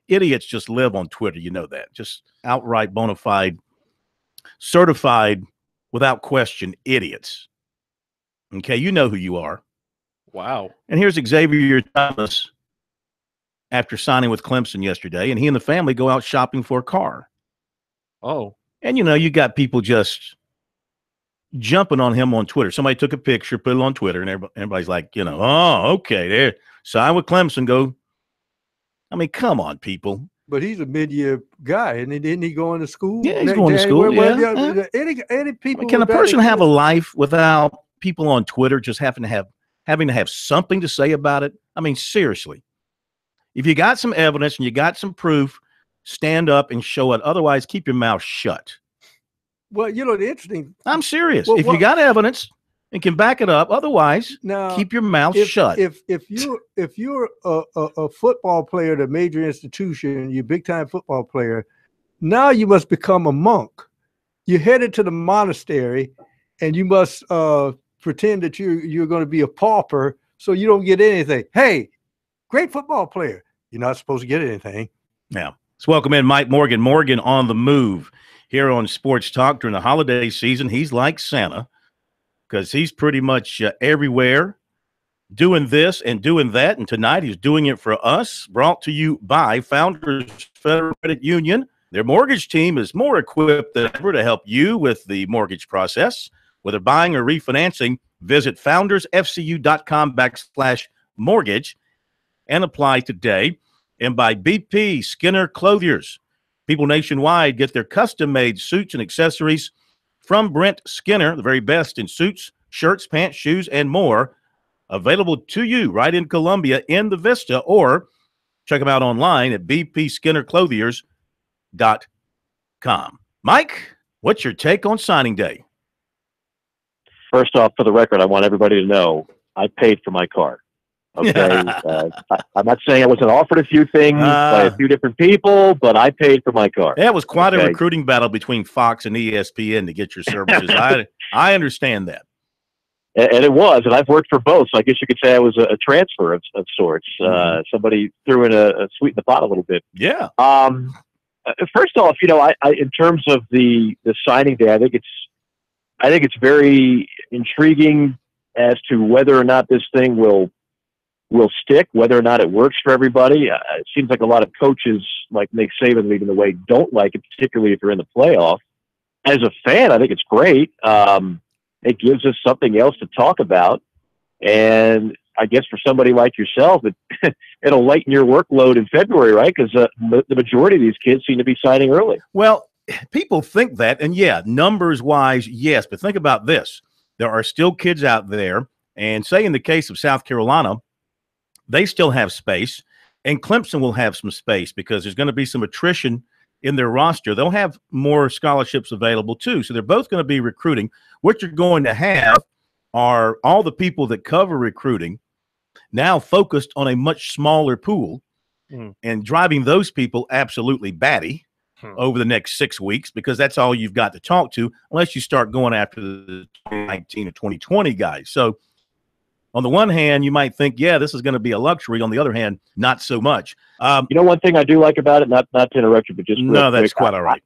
idiots just live on Twitter. You know that. Just outright bona fide, certified, without question, idiots. Okay, you know who you are. Wow. And here's Xavier Thomas after signing with Clemson yesterday, and he and the family go out shopping for a car. Oh. And, you know, you got people just jumping on him on Twitter. Somebody took a picture, put it on Twitter, and everybody's like, you know, oh, okay, there, sign with Clemson, go. I mean, come on, people. But he's a mid-year guy, and didn't he go into school? Yeah, he's going to school. Any people? Can a person have a life without people on Twitter just having to have something to say about it? I mean, seriously. If you got some evidence and you got some proof, stand up and show it. Otherwise, keep your mouth shut. Well, you know, the interesting. I'm serious. If you got evidence and can back it up, otherwise, keep your mouth shut. If you're a football player at a major institution, you're a big time football player, now you must become a monk. You're headed to the monastery, and you must pretend that you're going to be a pauper, so you don't get anything. Hey, great football player, you're not supposed to get anything. Now, let's welcome in Mike Morgan. Morgan on the move here on Sports Talk during the holiday season. He's like Santa because he's pretty much everywhere doing this and doing that. And tonight he's doing it for us, brought to you by Founders Federal Credit Union. Their mortgage team is more equipped than ever to help you with the mortgage process. Whether buying or refinancing, visit foundersfcu.com/mortgage and apply today. And by BP Skinner Clothiers. People nationwide get their custom-made suits and accessories from Brent Skinner, the very best in suits, shirts, pants, shoes, and more, available to you right in Columbia in the Vista, or check them out online at bpskinnerclothiers.com. Mike, what's your take on signing day? First off, for the record, I want everybody to know I paid for my car. Okay, I'm not saying I wasn't offered a few things by a few different people, but I paid for my car. That was quite a recruiting battle between Fox and ESPN to get your services. I understand that. And it was, and I've worked for both, so I guess you could say I was a transfer of sorts. Somebody threw in a sweeten the pot a little bit. Yeah. First off, you know, I in terms of the signing day, I think it's very intriguing as to whether or not this thing will stick, whether or not it works for everybody. It seems like a lot of coaches, like Nick Saban leading the way, don't like it, particularly if you're in the playoff. As a fan, I think it's great. It gives us something else to talk about. And I guess for somebody like yourself, it'll lighten your workload in February, right? Because the majority of these kids seem to be signing early. Well, people think that, and yeah, numbers-wise, yes. But think about this. There are still kids out there, and say in the case of South Carolina, they still have space, and Clemson will have some space because there's going to be some attrition in their roster. They'll have more scholarships available too. So they're both going to be recruiting. What you're going to have are all the people that cover recruiting now focused on a much smaller pool and driving those people absolutely batty over the next 6 weeks, because that's all you've got to talk to unless you start going after the 2019 or 2020 guys. So on the one hand, you might think, yeah, this is going to be a luxury. On the other hand, not so much. You know, one thing I do like about it, not to interrupt you, but just no, that's quite all right.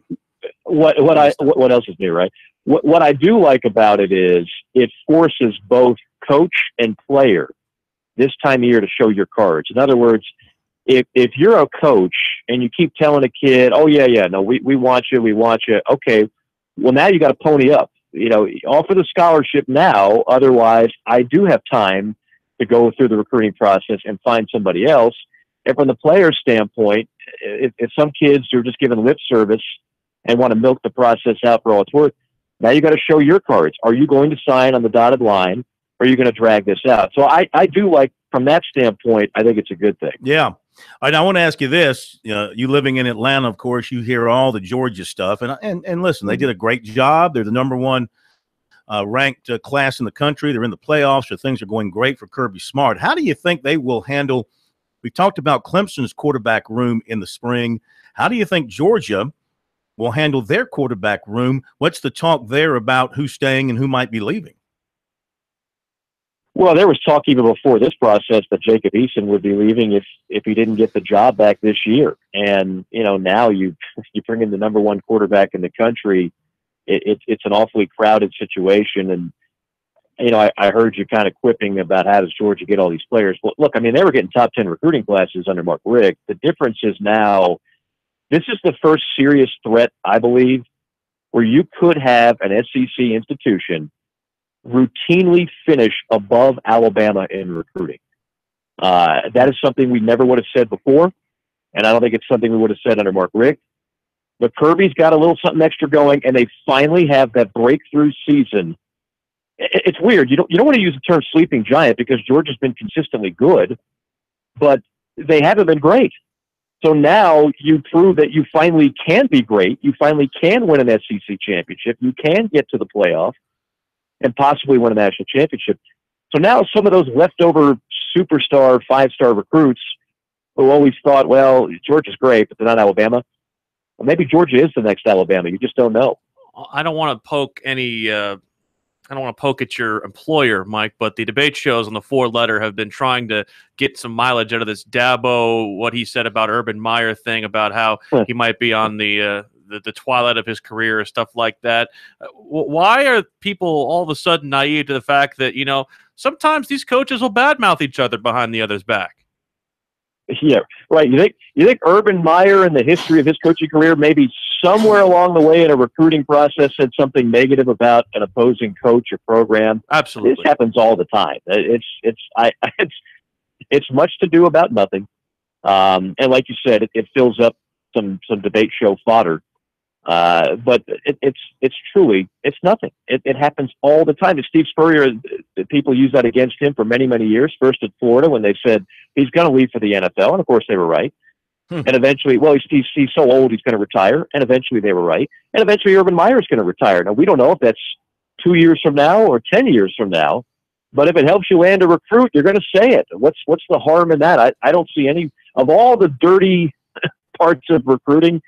What else is new, right? What I do like about it is it forces both coach and player this time of year to show your cards. In other words, if you're a coach and you keep telling a kid, oh, yeah, no, we want you, we want you. Okay, well, now you got to pony up. Offer the scholarship now. Otherwise, I do have time to go through the recruiting process and find somebody else. And from the player's standpoint, if some kids are just giving lip service and want to milk the process out for all it's worth, now you got to show your cards. Are you going to sign on the dotted line, or are you going to drag this out? So I do like, from that standpoint, I think it's a good thing. Yeah. And I want to ask you this. You living in Atlanta, of course, you hear all the Georgia stuff. And listen, they did a great job. They're the number one ranked class in the country. They're in the playoffs, so things are going great for Kirby Smart. How do you think they will handle – we talked about Clemson's quarterback room in the spring. How do you think Georgia will handle their quarterback room? What's the talk there about who's staying and who might be leaving? Well, there was talk even before this process that Jacob Eason would be leaving if he didn't get the job back this year. And, now you bring in the number one quarterback in the country. It's an awfully crowded situation. And, I heard you kind of quipping about how does Georgia get all these players. Well, look, they were getting top 10 recruiting classes under Mark Richt. The difference is now this is the first serious threat, I believe, where you could have an SEC institution routinely finish above Alabama in recruiting. That is something we never would have said before, and I don't think it's something we would have said under Mark Richt. But Kirby's got a little something extra going, and they finally have that breakthrough season. It's weird. You don't want to use the term sleeping giant because Georgia's been consistently good, but they haven't been great. So now you prove that you finally can be great. You finally can win an SEC championship. You can get to the playoff and possibly win a national championship. So now some of those leftover superstar, five-star recruits who always thought, well, Georgia's great, but they're not Alabama. Well, maybe Georgia is the next Alabama. You just don't know. I don't want to poke at your employer, Mike, but the debate shows on the 4-letter have been trying to get some mileage out of this Dabo, what he said about Urban Meyer thing, about how he might be on the twilight of his career or stuff like that. Why are people all of a sudden naive to the fact that, sometimes these coaches will badmouth each other behind the other's back? Yeah, right. You think Urban Meyer in the history of his coaching career, maybe somewhere along the way in a recruiting process, said something negative about an opposing coach or program? Absolutely. This happens all the time. It's much to do about nothing. And like you said, it fills up some debate show fodder. But it's truly nothing. It happens all the time. And Steve Spurrier, people use that against him for many, many years. First at Florida when they said he's going to leave for the NFL, and of course they were right. And eventually, well, he's so old he's going to retire, and eventually they were right. And eventually Urban Meyer is going to retire. Now we don't know if that's 2 years from now or 10 years from now, but if it helps you land a recruit, you're going to say it. What's the harm in that? I don't see any of all the dirty parts of recruiting.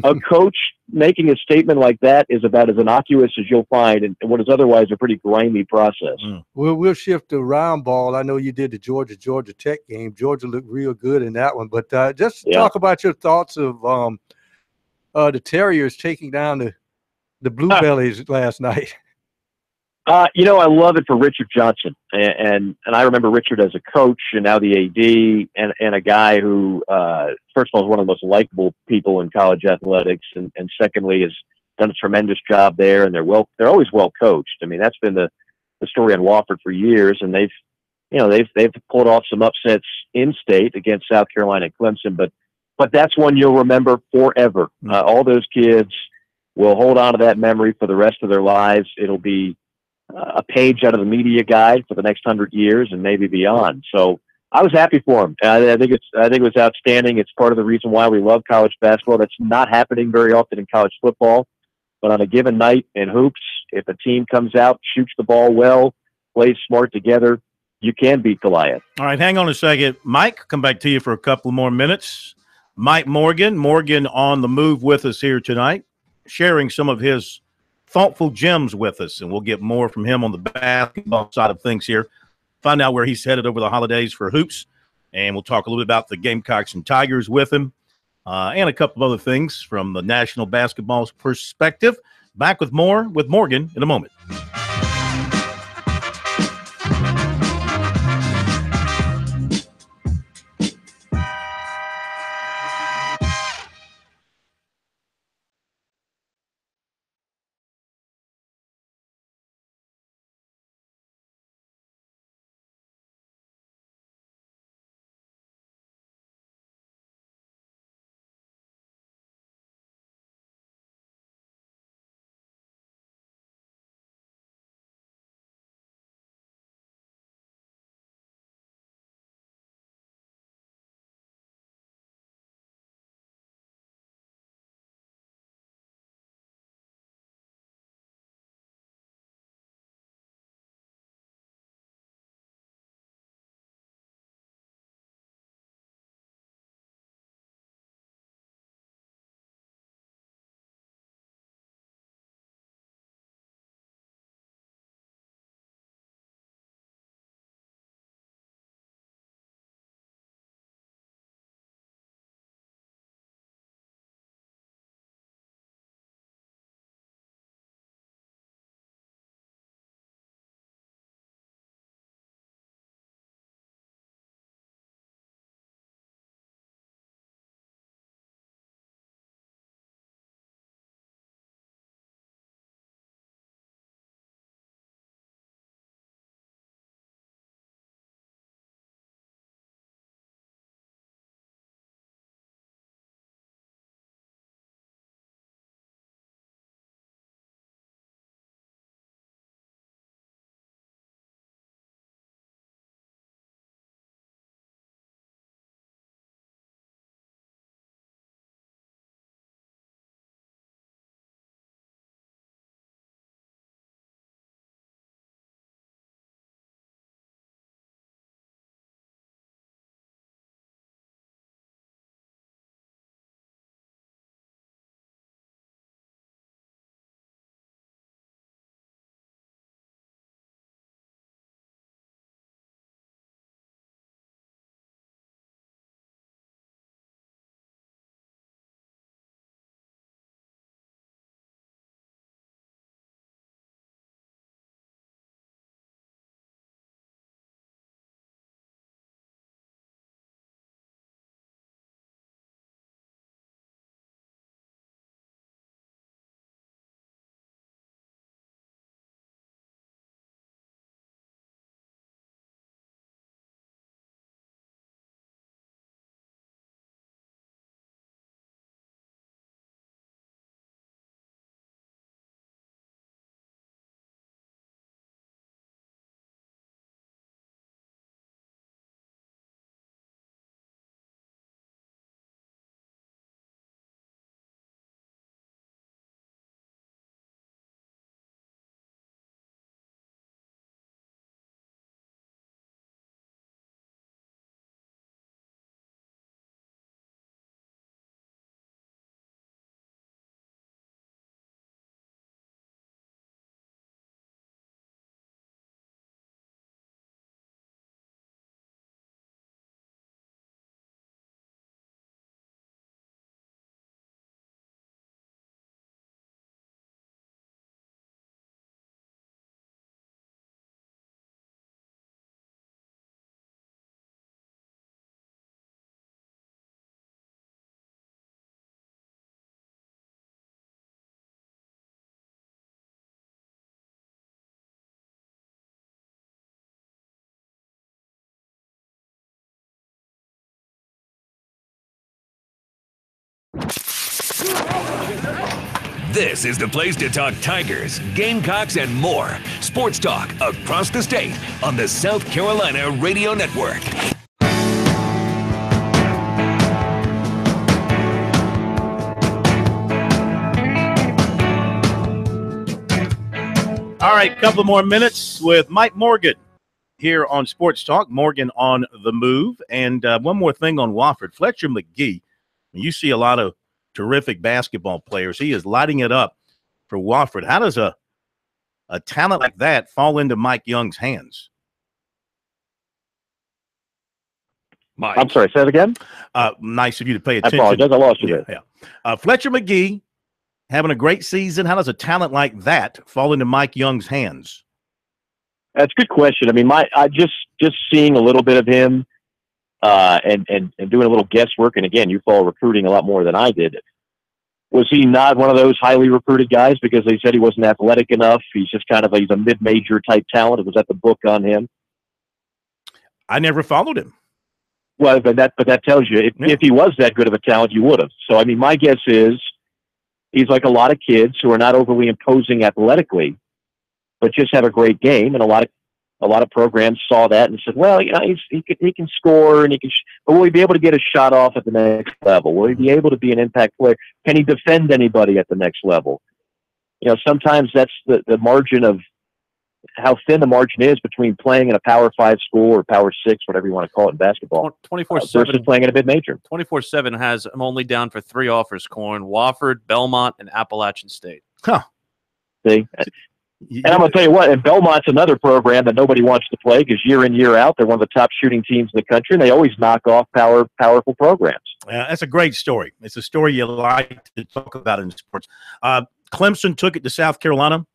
A coach making a statement like that is about as innocuous as you'll find in what is otherwise a pretty grimy process. We'll shift to round ball. I know you did the Georgia Tech game. Georgia looked real good in that one. But just talk about your thoughts of the Terriers taking down the Blue Bellies last night. I love it for Richard Johnson, and I remember Richard as a coach, and now the AD, and a guy who, first of all, is one of the most likable people in college athletics, and secondly, has done a tremendous job there, and they're always well coached. That's been the story on Wofford for years, and they've pulled off some upsets in state against South Carolina and Clemson, but that's one you'll remember forever. All those kids will hold on to that memory for the rest of their lives. It'll be a page out of the media guide for the next 100 years and maybe beyond. So I was happy for him. I think it was outstanding. It's part of the reason why we love college basketball. That's not happening very often in college football. But on a given night in hoops, if a team comes out, shoots the ball well, plays smart together, you can beat Goliath. All right, hang on a second. Mike, come back to you for a couple more minutes. Mike Morgan on the move with us here tonight, sharing some of his thoughtful gems with us, and we'll get more from him on the basketball side of things here. Find out where he's headed over the holidays for hoops, and we'll talk a little bit about the Gamecocks and Tigers with him, and a couple of other things from the national basketball perspective. Back with more with Morgan in a moment. This is the place to talk Tigers, Gamecocks, and more. Sports talk across the state on the South Carolina Radio Network. All right, couple more minutes with Mike Morgan here on Sports Talk. Morgan on the move. And one more thing on Wofford. Fletcher McGee, you see a lot of terrific basketball players. He is lighting it up for Wofford. How does a talent like that fall into Mike Young's hands? Mike. I'm sorry, say it again? Nice of you to pay attention. I apologize, I lost you there. Yeah. Fletcher McGee having a great season. How does a talent like that fall into Mike Young's hands? That's a good question. I mean, I just seeing a little bit of him and doing a little guesswork, and again, you follow recruiting a lot more than I did. Was he not one of those highly recruited guys because they said he wasn't athletic enough? He's just kind of he's a mid-major type talent. Was that the book on him? I never followed him. Well, but that tells you if he was that good of a talent, you would have. So, I mean, my guess is he's like a lot of kids who are not overly imposing athletically, but just have a great game. And a lot of programs saw that and said, well, you know, he can score and but will he be able to get a shot off at the next level? Will he be able to be an impact player? Can he defend anybody at the next level? You know, sometimes that's the margin of how thin the margin is between playing in a Power 5 school or Power 6, whatever you want to call it in basketball, 24/7 versus playing in a mid-major. 24/7 has I'm only down for 3 offers, Corn: Wofford, Belmont, and Appalachian State. Huh. See? And I'm going to tell you what, and Belmont's another program that nobody wants to play because year in, year out, they're one of the top shooting teams in the country, and they always knock off powerful programs. That's a great story. It's a story you like to talk about in sports. Clemson took it to South Carolina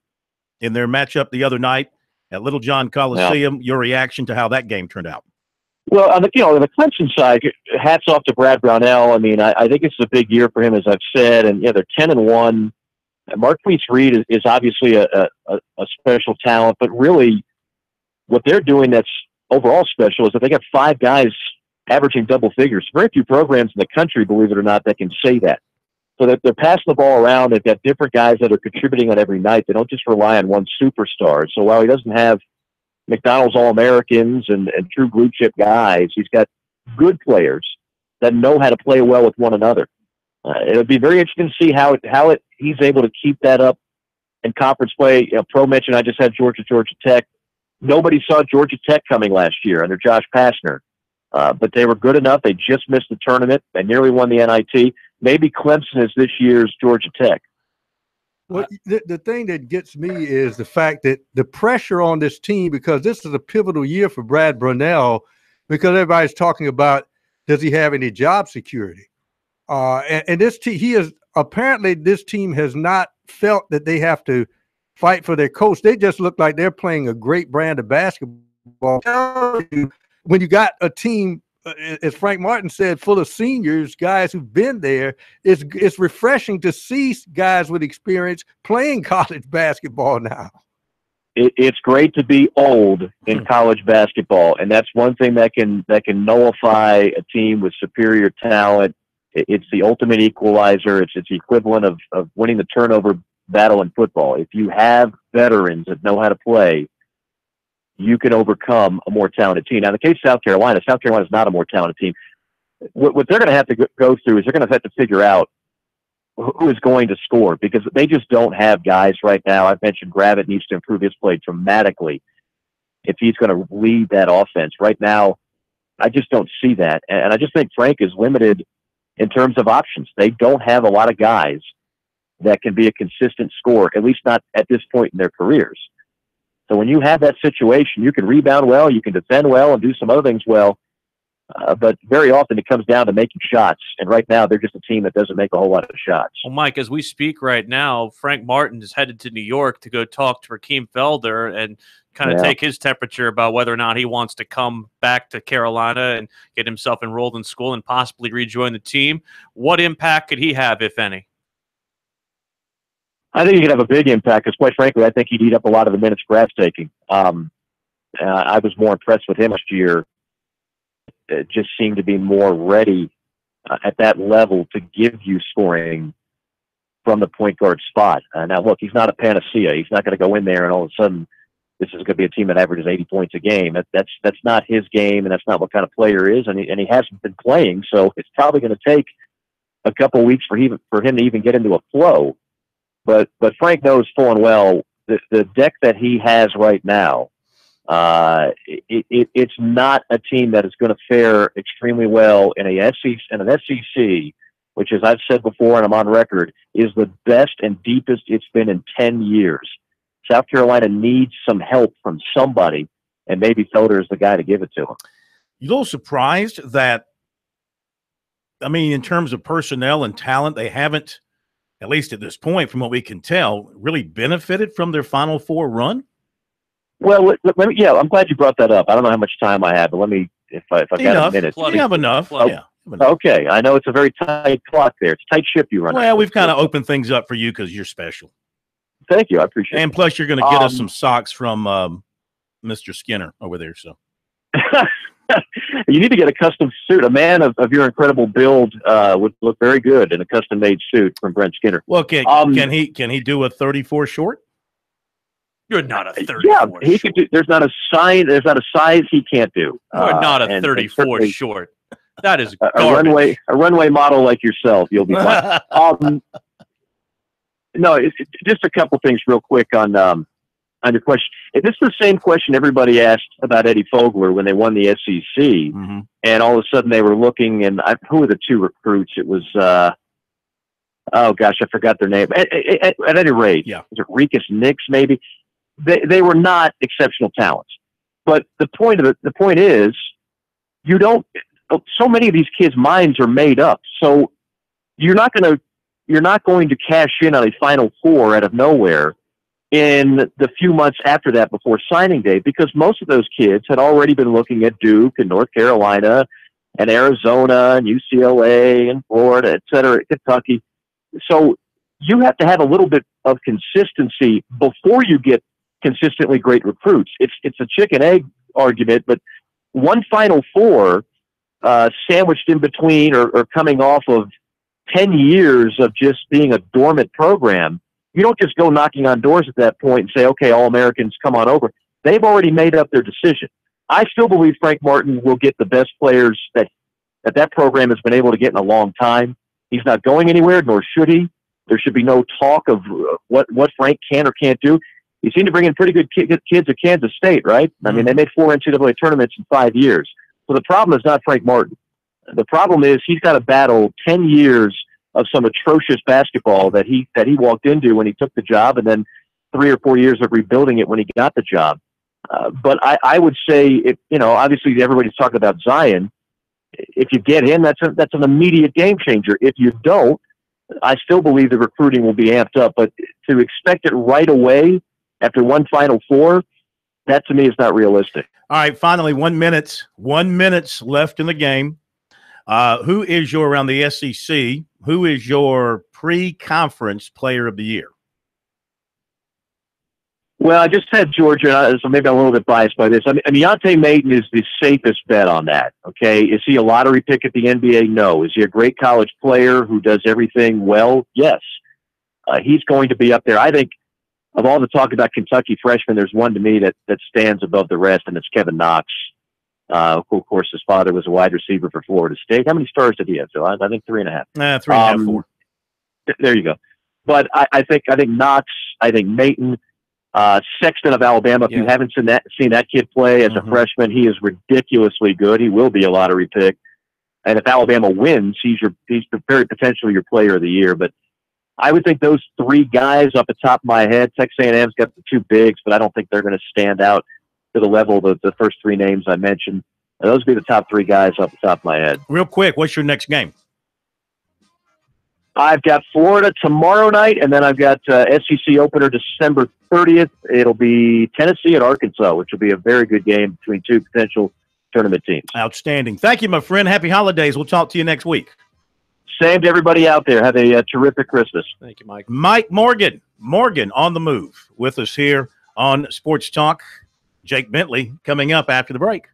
in their matchup the other night at Little John Coliseum. Your reaction to how that game turned out? Well, on the Clemson side, hats off to Brad Brownell. I mean, I think it's a big year for him, as I've said, and they're 10-1. Marquise Reed is obviously a special talent, but really what they're doing that's overall special is that they got 5 guys averaging double figures. Very few programs in the country, believe it or not, that can say that. So that they're passing the ball around. They've got different guys that are contributing on every night. They don't just rely on one superstar. So while he doesn't have McDonald's All-Americans and true blue-chip guys, he's got good players that know how to play well with one another. It'll be very interesting to see how he's able to keep that up in conference play. You know, Pro mentioned I just had Georgia Tech. Nobody saw Georgia Tech coming last year under Josh Pastner, but they were good enough. They just missed the tournament. They nearly won the NIT. Maybe Clemson is this year's Georgia Tech. Well, the thing that gets me is the fact that the pressure on this team, because this is a pivotal year for Brad Brownell, because everybody's talking about, does he have any job security? And this team, this team has not felt that they have to fight for their coach. They just look like they're playing a great brand of basketball. When you got a team, as Frank Martin said, full of seniors, guys who've been there, it's refreshing to see guys with experience playing college basketball now. It's great to be old in college basketball, and that's one thing that can nullify a team with superior talent. It's the ultimate equalizer. It's the equivalent of winning the turnover battle in football. If you have veterans that know how to play, you can overcome a more talented team. Now, in the case of South Carolina is not a more talented team. What they're going to have to go through is they're going to have to figure out who is going to score, because they just don't have guys right now. I've mentioned Gravitt needs to improve his play dramatically if he's going to lead that offense. Right now, I just don't see that. And I just think Frank is limited in terms of options. They don't have a lot of guys that can be a consistent scorer, at least not at this point in their careers. So when you have that situation, you can rebound well, you can defend well, and do some other things well. But very often it comes down to making shots. And right now they're just a team that doesn't make a whole lot of shots. Well, Mike, as we speak right now, Frank Martin is headed to New York to go talk to Rakeem Felder and kind of take his temperature about whether or not he wants to come back to Carolina and get himself enrolled in school and possibly rejoin the team. What impact could he have, if any? I think he could have a big impact because, quite frankly, I think he'd eat up a lot of the minutes Brad's taking. I was more impressed with him last year. It just seemed to be more ready at that level to give you scoring from the point guard spot. Now, look, he's not a panacea. He's not going to go in there and all of a sudden this is going to be a team that averages 80 points a game. That's not his game, and that's not what kind of player he is, and he hasn't been playing, so it's probably going to take a couple of weeks for him to even get into a flow. But Frank knows full and well the deck that he has right now, it's not a team that is going to fare extremely well in an SEC, which, as I've said before and I'm on record, is the best and deepest it's been in 10 years. South Carolina needs some help from somebody, and maybe Felder is the guy to give it to him. You a little surprised that, I mean, in terms of personnel and talent, they haven't, at least at this point, from what we can tell, really benefited from their Final Four run? Well, let me. Yeah, I'm glad you brought that up. I don't know how much time I have, but let me, if I've got a minute. You have enough. Yeah. Okay, I know it's a very tight clock there. It's a tight ship you run. Well, we've kind of opened things up for you because you're special. Thank you. I appreciate it. And plus, you're going to get us some socks from Mr. Skinner over there. So you need to get a custom suit. A man of your incredible build would look very good in a custom-made suit from Brent Skinner. Well, can he do a 34 short? You're not a 34. Yeah, he could do. There's not a size he can't do. You're not a 34 short. That is a runway model like yourself. You'll be fine. No, it's just a couple things real quick on your question. This is the same question everybody asked about Eddie Fogler when they won the SEC, and all of a sudden they were looking, and who were the two recruits? It was, oh gosh, I forgot their name. At any rate, was it Rikus Nix maybe? They were not exceptional talents, but the point is, you don't. So many of these kids' minds are made up, so you're not going to cash in on a Final Four out of nowhere in the few months after that before signing day, because most of those kids had already been looking at Duke and North Carolina and Arizona and UCLA and Florida, et cetera, Kentucky. So you have to have a little bit of consistency before you get consistently great recruits. It's a chicken egg argument, but one Final Four sandwiched in between or coming off of 10 years of just being a dormant program, you don't just go knocking on doors at that point and say, okay, all Americans come on over. They've already made up their decision. I still believe Frank Martin will get the best players that program has been able to get in a long time. He's not going anywhere, nor should he. There should be no talk of what Frank can or can't do. He seemed to bring in pretty good kids at Kansas State, right? I mean, they made 4 NCAA tournaments in 5 years. So the problem is not Frank Martin. The problem is he's got to battle 10 years of some atrocious basketball that he walked into when he took the job, and then 3 or 4 years of rebuilding it when he got the job. But I would say, obviously everybody's talking about Zion. If you get him, that's an immediate game changer. If you don't, I still believe the recruiting will be amped up. But to expect it right away after one Final Four, that to me is not realistic. All right, finally, 1 minute. 1 minute left in the game. Who is around the SEC? Who is your pre-conference player of the year? Well, I just had Georgia, so maybe I'm a little bit biased by this. I mean, Deontay Maton is the safest bet on that. Okay, is he a lottery pick at the NBA? No. Is he a great college player who does everything well? Yes. He's going to be up there. I think of all the talk about Kentucky freshmen, there's one to me that stands above the rest, and it's Kevin Knox. Of course, his father was a wide receiver for Florida State. How many stars did he have, Phil? I think 3.5. 3.5, 4. There you go. But I think Knox, I think Maton, Sexton of Alabama. If you haven't seen that kid play as a freshman, he is ridiculously good. He will be a lottery pick. And if Alabama wins, he's very potentially your player of the year. But I would think those three guys off the top of my head. Texas A&M's got the two bigs, but I don't think they're going to stand out to the level of the first three names I mentioned. And those would be the top three guys off the top of my head. Real quick, what's your next game? I've got Florida tomorrow night, and then I've got SEC opener December 30th. It'll be Tennessee at Arkansas, which will be a very good game between two potential tournament teams. Outstanding. Thank you, my friend. Happy holidays. We'll talk to you next week. Same to everybody out there. Have a terrific Christmas. Thank you, Mike. Mike Morgan. Morgan on the move with us here on Sports Talk. Jake Bentley coming up after the break.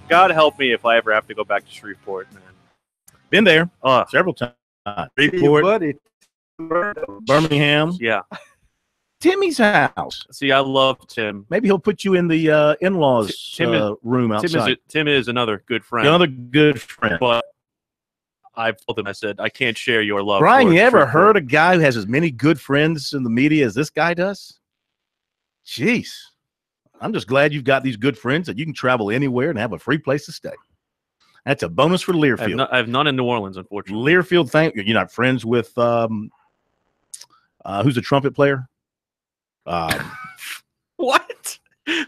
God help me if I ever have to go back to Shreveport, man. Been there several times. Shreveport, Birmingham. Yeah. Timmy's house. See, I love Tim. Maybe he'll put you in the in-laws room outside. Tim is another good friend. Another good friend. But I've told him, I said, I can't share your love. Brian, you ever Shreveport. heard a guy who has as many good friends in the media as this guy does? Jeez. I'm just glad you've got these good friends that you can travel anywhere and have a free place to stay. That's a bonus for Learfield. I have none in New Orleans, unfortunately. Learfield, you're not friends with who's the trumpet player? What?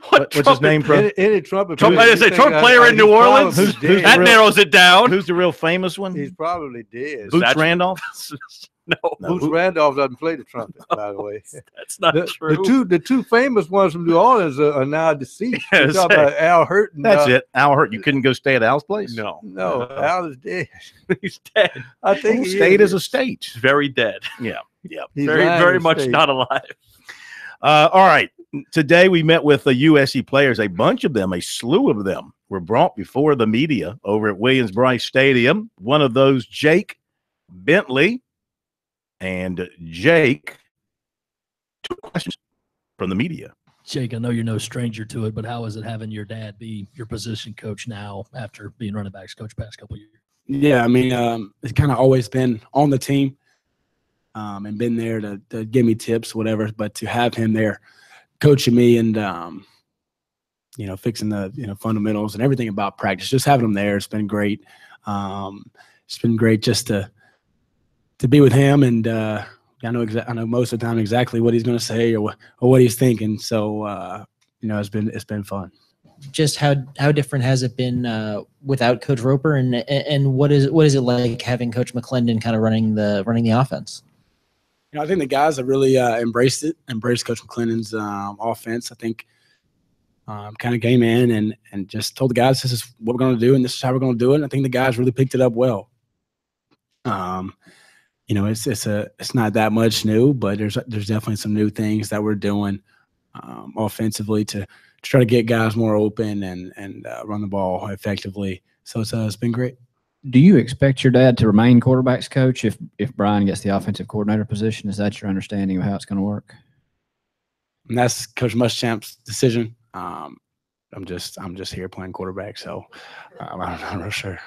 What's his name? Any trumpet player? I say Trump player in New Orleans. That narrows it down. Who's the real famous one? He's probably dead. Boots Randolph. No, Boots Randolph doesn't play the trumpet, by the way. That's not true. The two famous ones from New Orleans are now deceased. You're talking about Al Hurt. That's it. Al Hurt. You couldn't go stay at Al's place? No. Al is dead. He's dead. I think state is a state. Very dead. Yeah. Very much not alive. All right. Today we met with the USC players. A bunch of them, a slew of them, were brought before the media over at Williams-Brice Stadium. One of those, Jake Bentley. And Jake, 2 questions from the media. Jake, I know you're no stranger to it, but how is it having your dad be your position coach now after being running backs coach past couple of years? Yeah, I mean, it's kind of always been on the team and been there to give me tips, whatever. But to have him there coaching me and, fixing the fundamentals and everything about practice, just having him there, it's been great. It's been great just to be with him, and I know most of the time exactly what he's going to say or what he's thinking. So it's been fun. Just how different has it been without Coach Roper, and what is it like having Coach McClendon kind of running the offense? I think the guys have really embraced Coach McClendon's offense. I think kind of came in and just told the guys this is what we're going to do and this is how we're going to do it. And I think the guys really picked it up well. It's not that much new, but there's definitely some new things that we're doing offensively to try to get guys more open and run the ball effectively. So it's been great. Do you expect your dad to remain quarterbacks coach if Brian gets the offensive coordinator position? Is that your understanding of how it's going to work? And that's Coach Muschamp's decision. I'm just here playing quarterback, so I'm not real sure.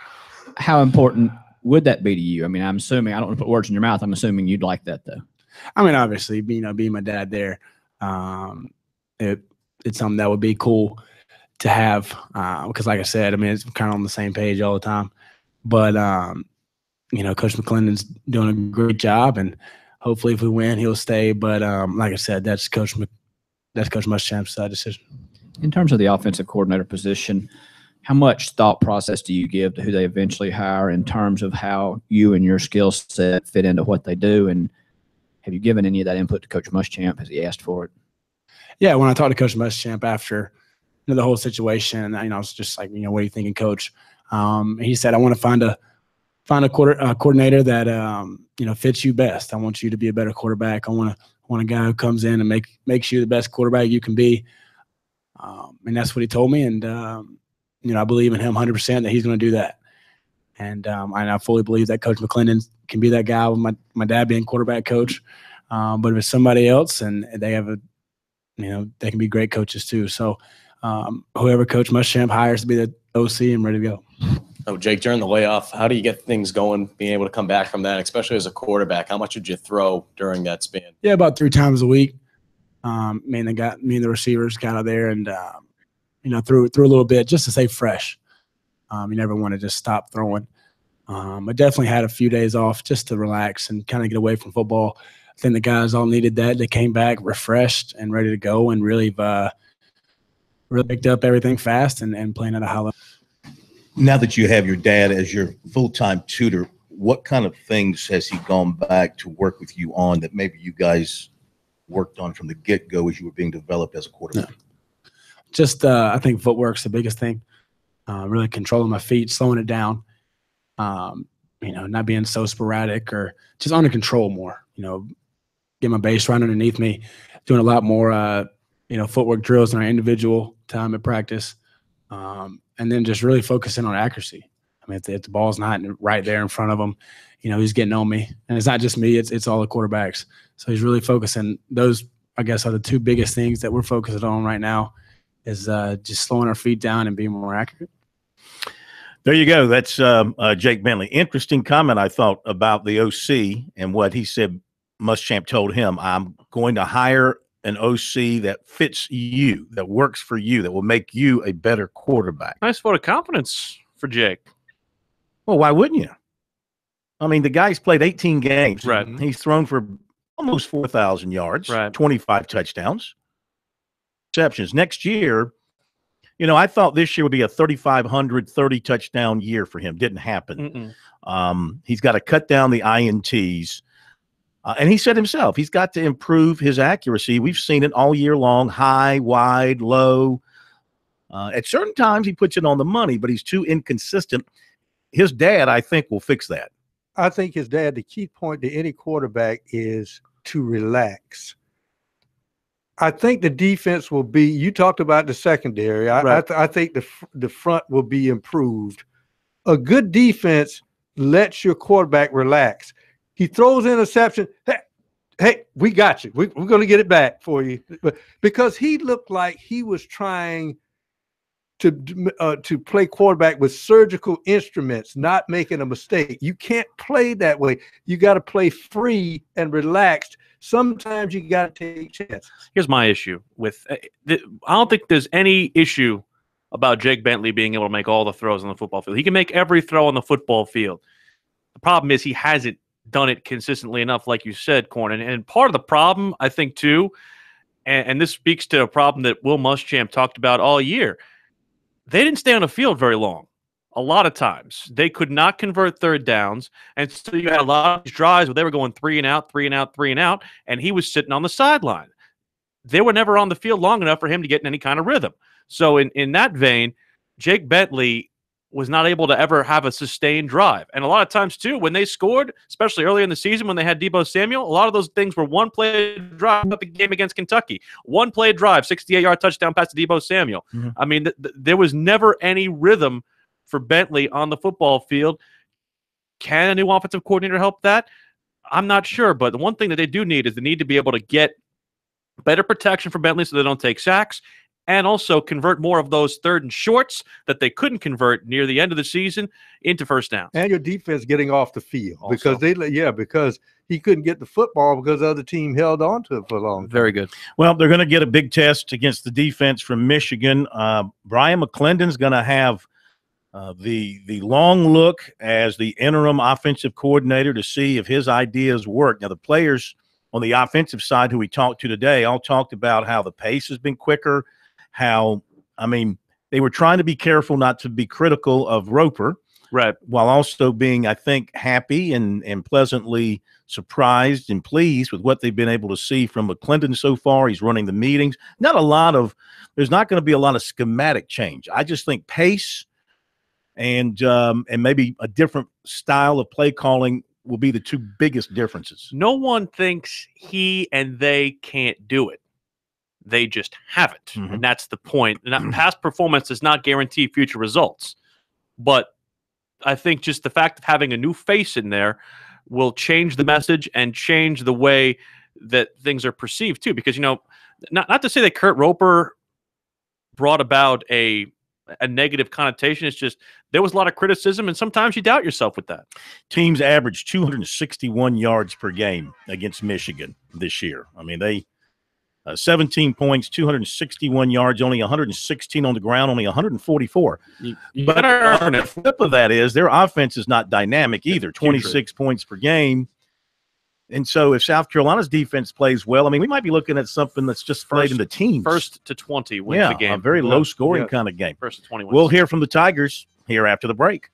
How important would that be to you? I mean, I'm assuming, I don't want to put words in your mouth. I'm assuming you'd like that, though. I mean, obviously, being my dad there, it's something that would be cool to have because, like I said, I mean, it's kind of on the same page all the time. But, Coach McClendon's doing a great job, and hopefully if we win, he'll stay. But, like I said, that's Coach Muschamp's decision. In terms of the offensive coordinator position, how much thought process do you give to who they eventually hire in terms of how you and your skill set fit into what they do? And have you given any of that input to Coach Muschamp? Has he asked for it? Yeah, when I talked to Coach Muschamp after the whole situation, I was just like, what are you thinking, Coach? He said, I want to find a coordinator that fits you best. I want you to be a better quarterback. I want a guy who comes in and makes you the best quarterback you can be. And that's what he told me. And I believe in him 100% that he's going to do that. And I fully believe that Coach McClendon can be that guy with my dad being quarterback coach. But if it's somebody else and they have they can be great coaches too. So whoever Coach Muschamp hires to be the OC, I'm ready to go. Oh, Jake, during the layoff, how do you get things going, being able to come back from that, especially as a quarterback? How much did you throw during that span? Yeah, about 3 times a week. Me and the receivers got out there and threw a little bit just to stay fresh. You never want to just stop throwing. I definitely had a few days off just to relax and kind of get away from football. I think the guys all needed that. They came back refreshed and ready to go and really picked up everything fast and playing at a high level. Now that you have your dad as your full-time tutor, what kind of things has he gone back to work with you on that maybe you guys worked on from the get-go as you were being developed as a quarterback? Yeah. Just I think footwork's the biggest thing. Really controlling my feet, slowing it down. Not being so sporadic or just under control more. Get my base right underneath me. Doing a lot more footwork drills in our individual time at practice. and then just really focusing on accuracy. I mean, if the ball's not right there in front of him, he's getting on me. And it's not just me, it's all the quarterbacks. So he's really focusing. Those, I guess, are the two biggest things that we're focusing on right now is just slowing our feet down and being more accurate. There you go. That's Jake Bentley. Interesting comment, I thought, about the OC and what he said Muschamp told him. I'm going to hire an OC that fits you, that works for you, that will make you a better quarterback. Nice vote of confidence for Jake. Well, why wouldn't you? I mean, the guy's played 18 games. Right. He's thrown for almost 4,000 yards, right. 25 touchdowns, receptions. Next year, I thought this year would be a 3,500, 30 touchdown year for him. Didn't happen. He's got to cut down the INTs. And he said himself, he's got to improve his accuracy. We've seen it all year long, high, wide, low. At certain times, he puts it on the money, but he's too inconsistent. His dad, I think, will fix that. I think his dad, the key point to any quarterback is to relax. I think the defense will be, you talked about the secondary. I think the front will be improved. A good defense lets your quarterback relax. He throws interception. Hey, we got you. We're going to get it back for you. But because he looked like he was trying to play quarterback with surgical instruments, not making a mistake. You can't play that way. You got to play free and relaxed. Sometimes you got to take chances. Here's my issue with I don't think there's any issue about Jake Bentley being able to make all the throws on the football field. He can make every throw on the football field. The problem is he hasn't done it consistently enough, like you said, Corn. And part of the problem, I think, too, and this speaks to a problem that Will Muschamp talked about all year, they didn't stay on the field very long. A lot of times. They could not convert third downs, and so you had a lot of these drives where they were going 3 and out, 3 and out, 3 and out, and he was sitting on the sideline. They were never on the field long enough for him to get in any kind of rhythm. So in that vein, Jake Bentley was not able to ever have a sustained drive. And a lot of times, too, when they scored, especially early in the season when they had Deebo Samuel, a lot of those things were one-play drive. About the game against Kentucky. One-play drive, 68-yard touchdown pass to Deebo Samuel. I mean, there was never any rhythm for Bentley on the football field. Can a new offensive coordinator help that? I'm not sure. But the one thing that they do need is they need to be able to get better protection for Bentley so they don't take sacks, and also convert more of those third and shorts that they couldn't convert near the end of the season into first downs. And your defense getting off the field also. because he couldn't get the football because the other team held on to it for long. Very good. Well, they're going to get a big test against the defense from Michigan. Brian McClendon's going to have the long look as the interim offensive coordinator to see if his ideas work. Now, the players on the offensive side who we talked to today all talked about how the pace has been quicker, they were trying to be careful not to be critical of Roper, right, while also being, I think, happy and pleasantly surprised and pleased with what they've been able to see from McClendon so far. He's running the meetings. There's not going to be a lot of schematic change. I just think pace and maybe a different style of play calling will be the two biggest differences. No one thinks he and they can't do it. They just haven't. And that's the point. Past performance does not guarantee future results. But I think just the fact of having a new face in there will change the message and change the way that things are perceived, too. Because, not to say that Kurt Roper brought about a negative connotation. It's just there was a lot of criticism, and sometimes you doubt yourself with that. Teams averaged 261 yards per game against Michigan this year. I mean, they 17 points, 261 yards, only 116 on the ground, only 144. But the flip of that is their offense is not dynamic either, 26 points per game. And so if South Carolina's defense plays well, we might be looking at something that's just played in the teens. 1st to 20 wins the game. A very low-scoring kind of game. 1st to 20 wins. We'll hear from the Tigers here after the break.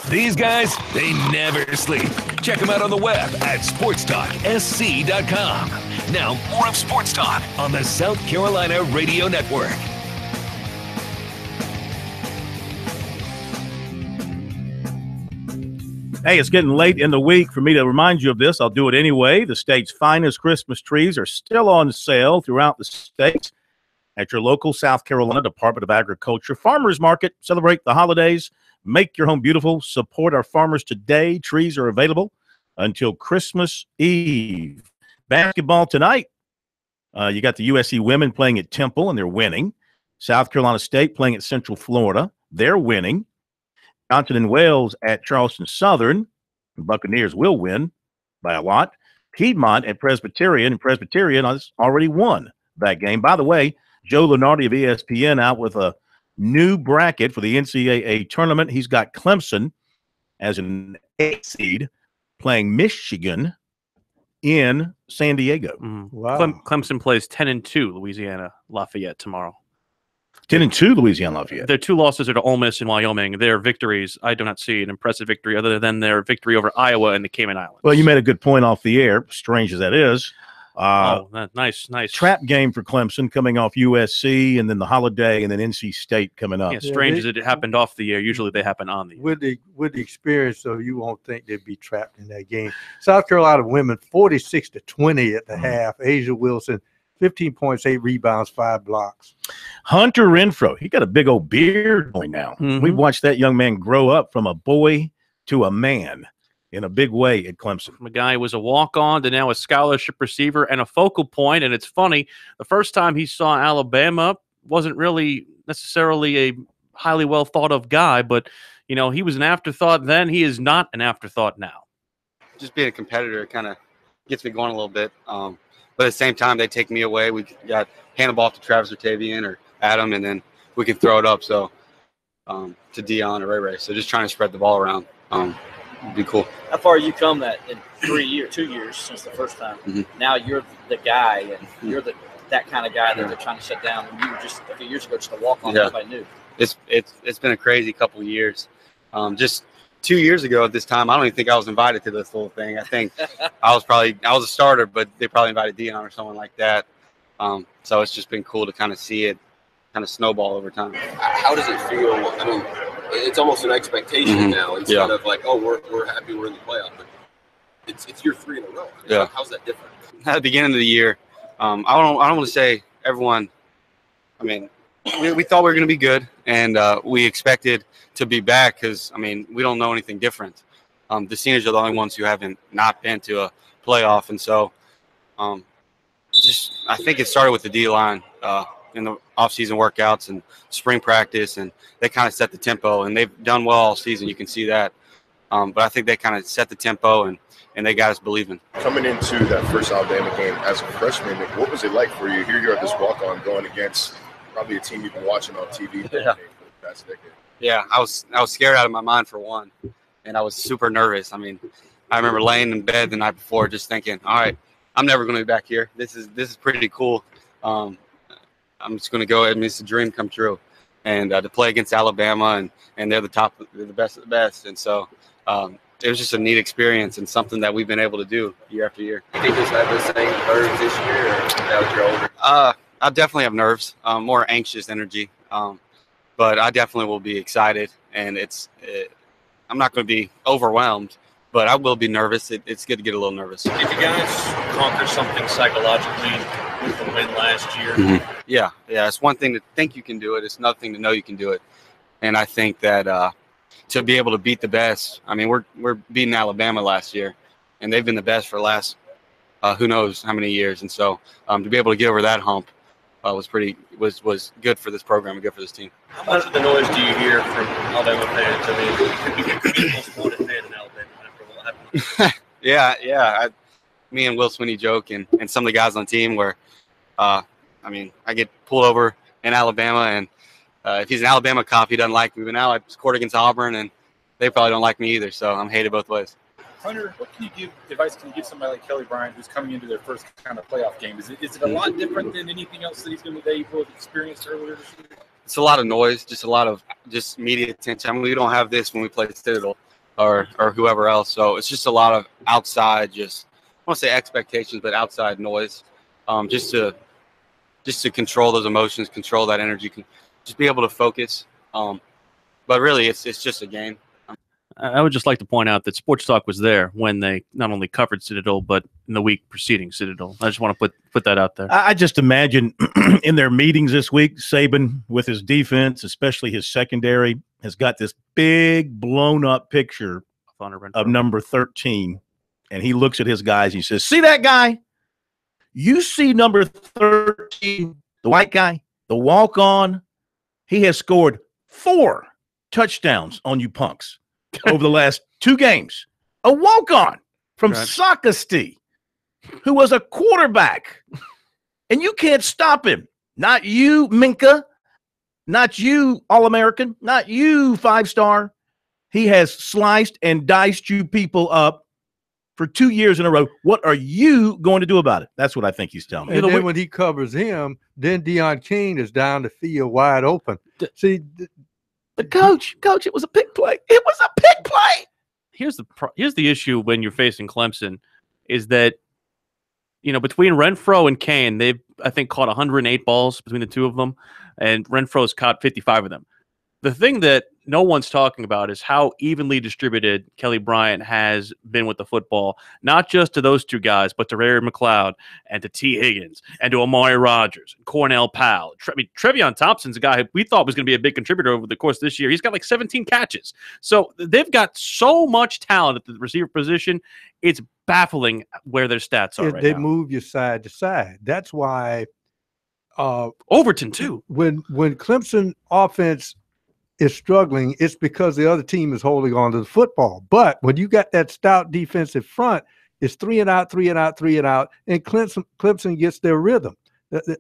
These guys, they never sleep. Check them out on the web at SportsTalkSC.com. Now, more of Sports Talk on the South Carolina Radio Network. Hey, it's getting late in the week for me to remind you of this. I'll do it anyway. The state's finest Christmas trees are still on sale throughout the state at your local South Carolina Department of Agriculture Farmers Market. Celebrate the holidays. Make your home beautiful. Support our farmers today. Trees are available until Christmas Eve. Basketball tonight. You got the USC women playing at Temple, and they're winning. South Carolina State playing at Central Florida. They're winning. Johnson and Wales at Charleston Southern. The Buccaneers will win by a lot. Piedmont at Presbyterian, and Presbyterian has already won that game. By the way, Joe Lunardi of ESPN out with a new bracket for the NCAA tournament. He's got Clemson as an 8 seed playing Michigan in San Diego. Wow. Clemson plays 10-2 Louisiana Lafayette tomorrow. 10-2 Louisiana Lafayette. Their 2 losses are to Ole Miss and Wyoming. Their victories, I do not see an impressive victory other than their victory over Iowa and the Cayman Islands. Well, you made a good point off the air, strange as that is. Nice. Trap game for Clemson coming off USC, and then the holiday, and then NC State coming up. Yeah, strange as it happened off the air. Usually they happen on the air. With the experience, though, you won't think they'd be trapped in that game. South Carolina women 46-20 at the half. Asia Wilson 15 points, 8 rebounds, 5 blocks. Hunter Renfro, he got a big old beard going now. We've watched that young man grow up from a boy to a man in a big way at Clemson. From a guy who was a walk-on to now a scholarship receiver and a focal point. And it's funny, the first time he saw Alabama wasn't really necessarily a highly well thought of guy, but you know, he was an afterthought then. He is not an afterthought now. Just being a competitor kind of gets me going a little bit. But at the same time, they take me away. We got hand the ball off to Travis or Tavian or Adam, and then we can throw it up. So to Dion or Ray Ray. So just trying to spread the ball around would be cool. How far you come that in 2 years since the first time? Now you're the guy, and you're that kind of guy that they're trying to shut down. And you were just a few years ago just a walk on. Nobody knew. It's been a crazy couple of years. Just 2 years ago at this time, I don't even think I was invited to this whole thing. I think I was a starter, but they probably invited Dion or someone like that. So it's just been cool to kind of see it kind of snowball over time. How does it feel? I mean, it's almost an expectation now instead of like, oh, we're happy we're in the playoff. But it's year 3 in a row. Yeah. How's that different? At the beginning of the year, I don't want to say everyone. I mean, we thought we were going to be good, and we expected to be back because, I mean, we don't know anything different. The seniors are the only ones who haven't not been to a playoff, and so I think it started with the D-line in the off-season workouts and spring practice, and they kind of set the tempo, and they've done well all season. You can see that. But I think they kind of set the tempo, and they got us believing. Coming into that first Alabama game as a freshman, what was it like for you? Here you're at this walk-on going against probably a team you've been watching on TV for the past decade. Yeah, I was scared out of my mind for one, and I was super nervous. I mean, I remember laying in bed the night before just thinking, all right, I'm never going to be back here. This is pretty cool. I'm just going to go. I mean, it's a dream come true. And to play against Alabama, and they're they're the best of the best. And so it was just a neat experience and something that we've been able to do year after year. Do you just have the same nerves this year or now that you're older? I definitely have nerves, more anxious energy. But I definitely will be excited, and I'm not going to be overwhelmed, but I will be nervous. It's good to get a little nervous. Did you guys conquer something psychologically with the win last year? Yeah. It's one thing to think you can do it. It's another thing to know you can do it. And I think that to be able to beat the best, I mean, we're beating Alabama last year, and they've been the best for the last who knows how many years. And so to be able to get over that hump was good for this program and good for this team. How much of the noise do you hear from Alabama fans? I mean, you could be the most wanted fan in Alabama after what happened. Yeah. Me and Will Swinney joke, and some of the guys on the team where, I mean, I get pulled over in Alabama, and if he's an Alabama cop, he doesn't like me. But now I scored against Auburn, and they probably don't like me either. So I'm hated both ways. Hunter, what advice can you give somebody like Kelly Bryant who's coming into their first kind of playoff game? Is it a lot different than anything else that he's going to be able to experience earlier this year? It's a lot of noise, just a lot of media attention. I mean, we don't have this when we play Citadel or whoever else. So it's just a lot of outside, I won't say expectations, but outside noise, just to control those emotions, control that energy, just be able to focus. But really, it's just a game. I would just like to point out that Sports Talk was there when they not only covered Citadel, but in the week preceding Citadel. I just want to put that out there. I just imagine in their meetings this week, Saban, with his defense, especially his secondary, has got this big blown up picture of number 13. And he looks at his guys and he says, see that guy? You see number 13, the white guy, the walk-on? He has scored 4 touchdowns on you punks over the last 2 games. A walk-on from Sac-a-Stee, who was a quarterback. And you can't stop him. Not you, Minka. Not you, All-American. Not you, 5-star. He has sliced and diced you people up for 2 years in a row. What are you going to do about it? That's what I think he's telling me. And then when he covers him, then Deion King is down the field wide open. See, but coach, it was a pick play. It was a pick play. Here's the issue when you're facing Clemson is that, between Renfro and Kane, they've, I think, caught 108 balls between the two of them, and Renfro's caught 55 of them. The thing that no one's talking about is how evenly distributed Kelly Bryant has been with the football, not just to those 2 guys, but to Ray McLeod and to T. Higgins and to Amari Rodgers and Cornell Powell. Trevion Thompson's a guy who we thought was going to be a big contributor over the course of this year. He's got like 17 catches. So they've got so much talent at the receiver position. It's baffling where their stats are right they now. move you side to side. That's why Overton too. When Clemson offense is struggling, it's because the other team is holding on to the football. But when you got that stout defensive front, it's 3 and out, 3 and out, 3 and out, and Clemson gets their rhythm.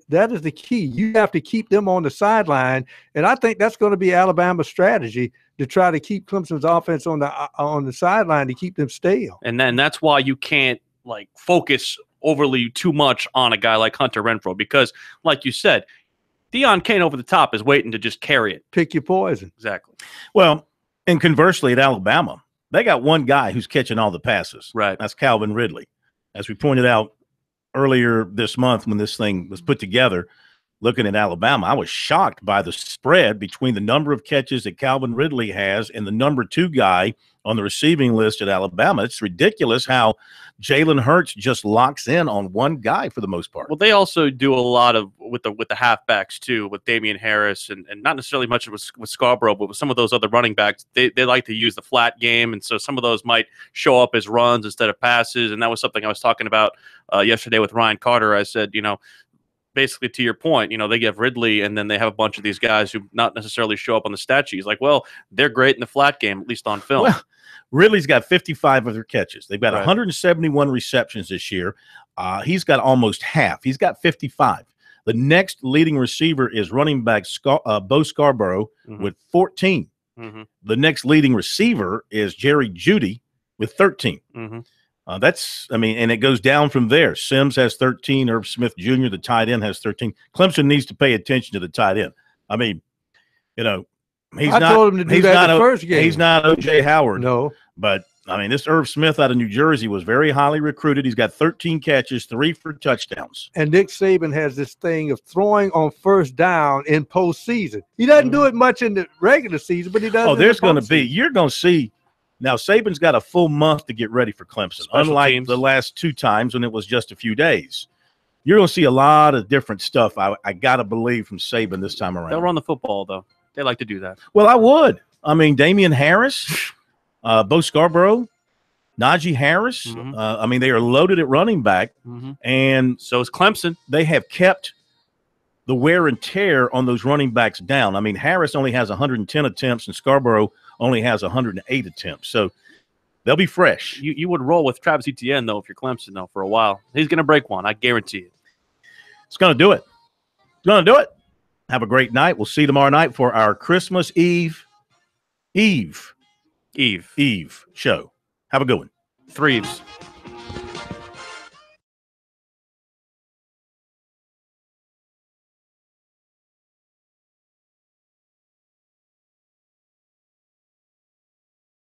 That is the key. You have to keep them on the sideline, and I think that's going to be Alabama's strategy to try to keep Clemson's offense on the sideline to keep them stale. And then that's why you can't focus overly too much on a guy like Hunter Renfro because, like you said, Deion Kane over the top is waiting to just carry it. Pick your poison. Exactly. Well, and conversely at Alabama, they got one guy who's catching all the passes. Right. That's Calvin Ridley. As we pointed out earlier this month when this thing was put together, looking at Alabama, I was shocked by the spread between the number of catches that Calvin Ridley has and the number 2 guy on the receiving list at Alabama. It's ridiculous how Jalen Hurts just locks in on one guy for the most part. Well, they also do a lot of with the halfbacks too, with Damian Harris and not necessarily much with Scarborough, but with some of those other running backs, they like to use the flat game, and so some of those might show up as runs instead of passes. And that was something I was talking about yesterday with Ryan Carter. I said, basically to your point, they give Ridley and then they have a bunch of these guys who not necessarily show up on the stat sheet. He's like, well, they're great in the flat game, at least on film. Well, Ridley's got 55 of their catches. They've got 171 receptions this year. He's got almost half. He's got 55. The next leading receiver is running back Bo Scarborough with 14. The next leading receiver is Jerry Jeudy with 13. And it goes down from there. Sims has 13. Irv Smith Jr., the tight end, has 13. Clemson needs to pay attention to the tight end. I told him to do that the first game. He's not O.J. Howard. No. But, this Irv Smith out of New Jersey was very highly recruited. He's got 13 catches, 3 for touchdowns. And Nick Saban has this thing of throwing on first down in postseason. He doesn't do it much in the regular season, but he does. There's going to be. You're going to see. Now, Saban's got a full month to get ready for Clemson, unlike the last 2 times when it was just a few days. You're going to see a lot of different stuff, I got to believe, from Saban this time around. They'll run the football, though. They like to do that. Well, I would. Damian Harris, Bo Scarborough, Najee Harris. They are loaded at running back. And so is Clemson. They have kept the wear and tear on those running backs down. Harris only has 110 attempts and Scarborough only has 108 attempts. So they'll be fresh. You would roll with Travis Etienne, though, if you're Clemson, though, for a while. He's going to break one. I guarantee it. It's going to do it. It's going to do it. Have a great night. We'll see you tomorrow night for our Christmas Eve show. Have a good one. threes.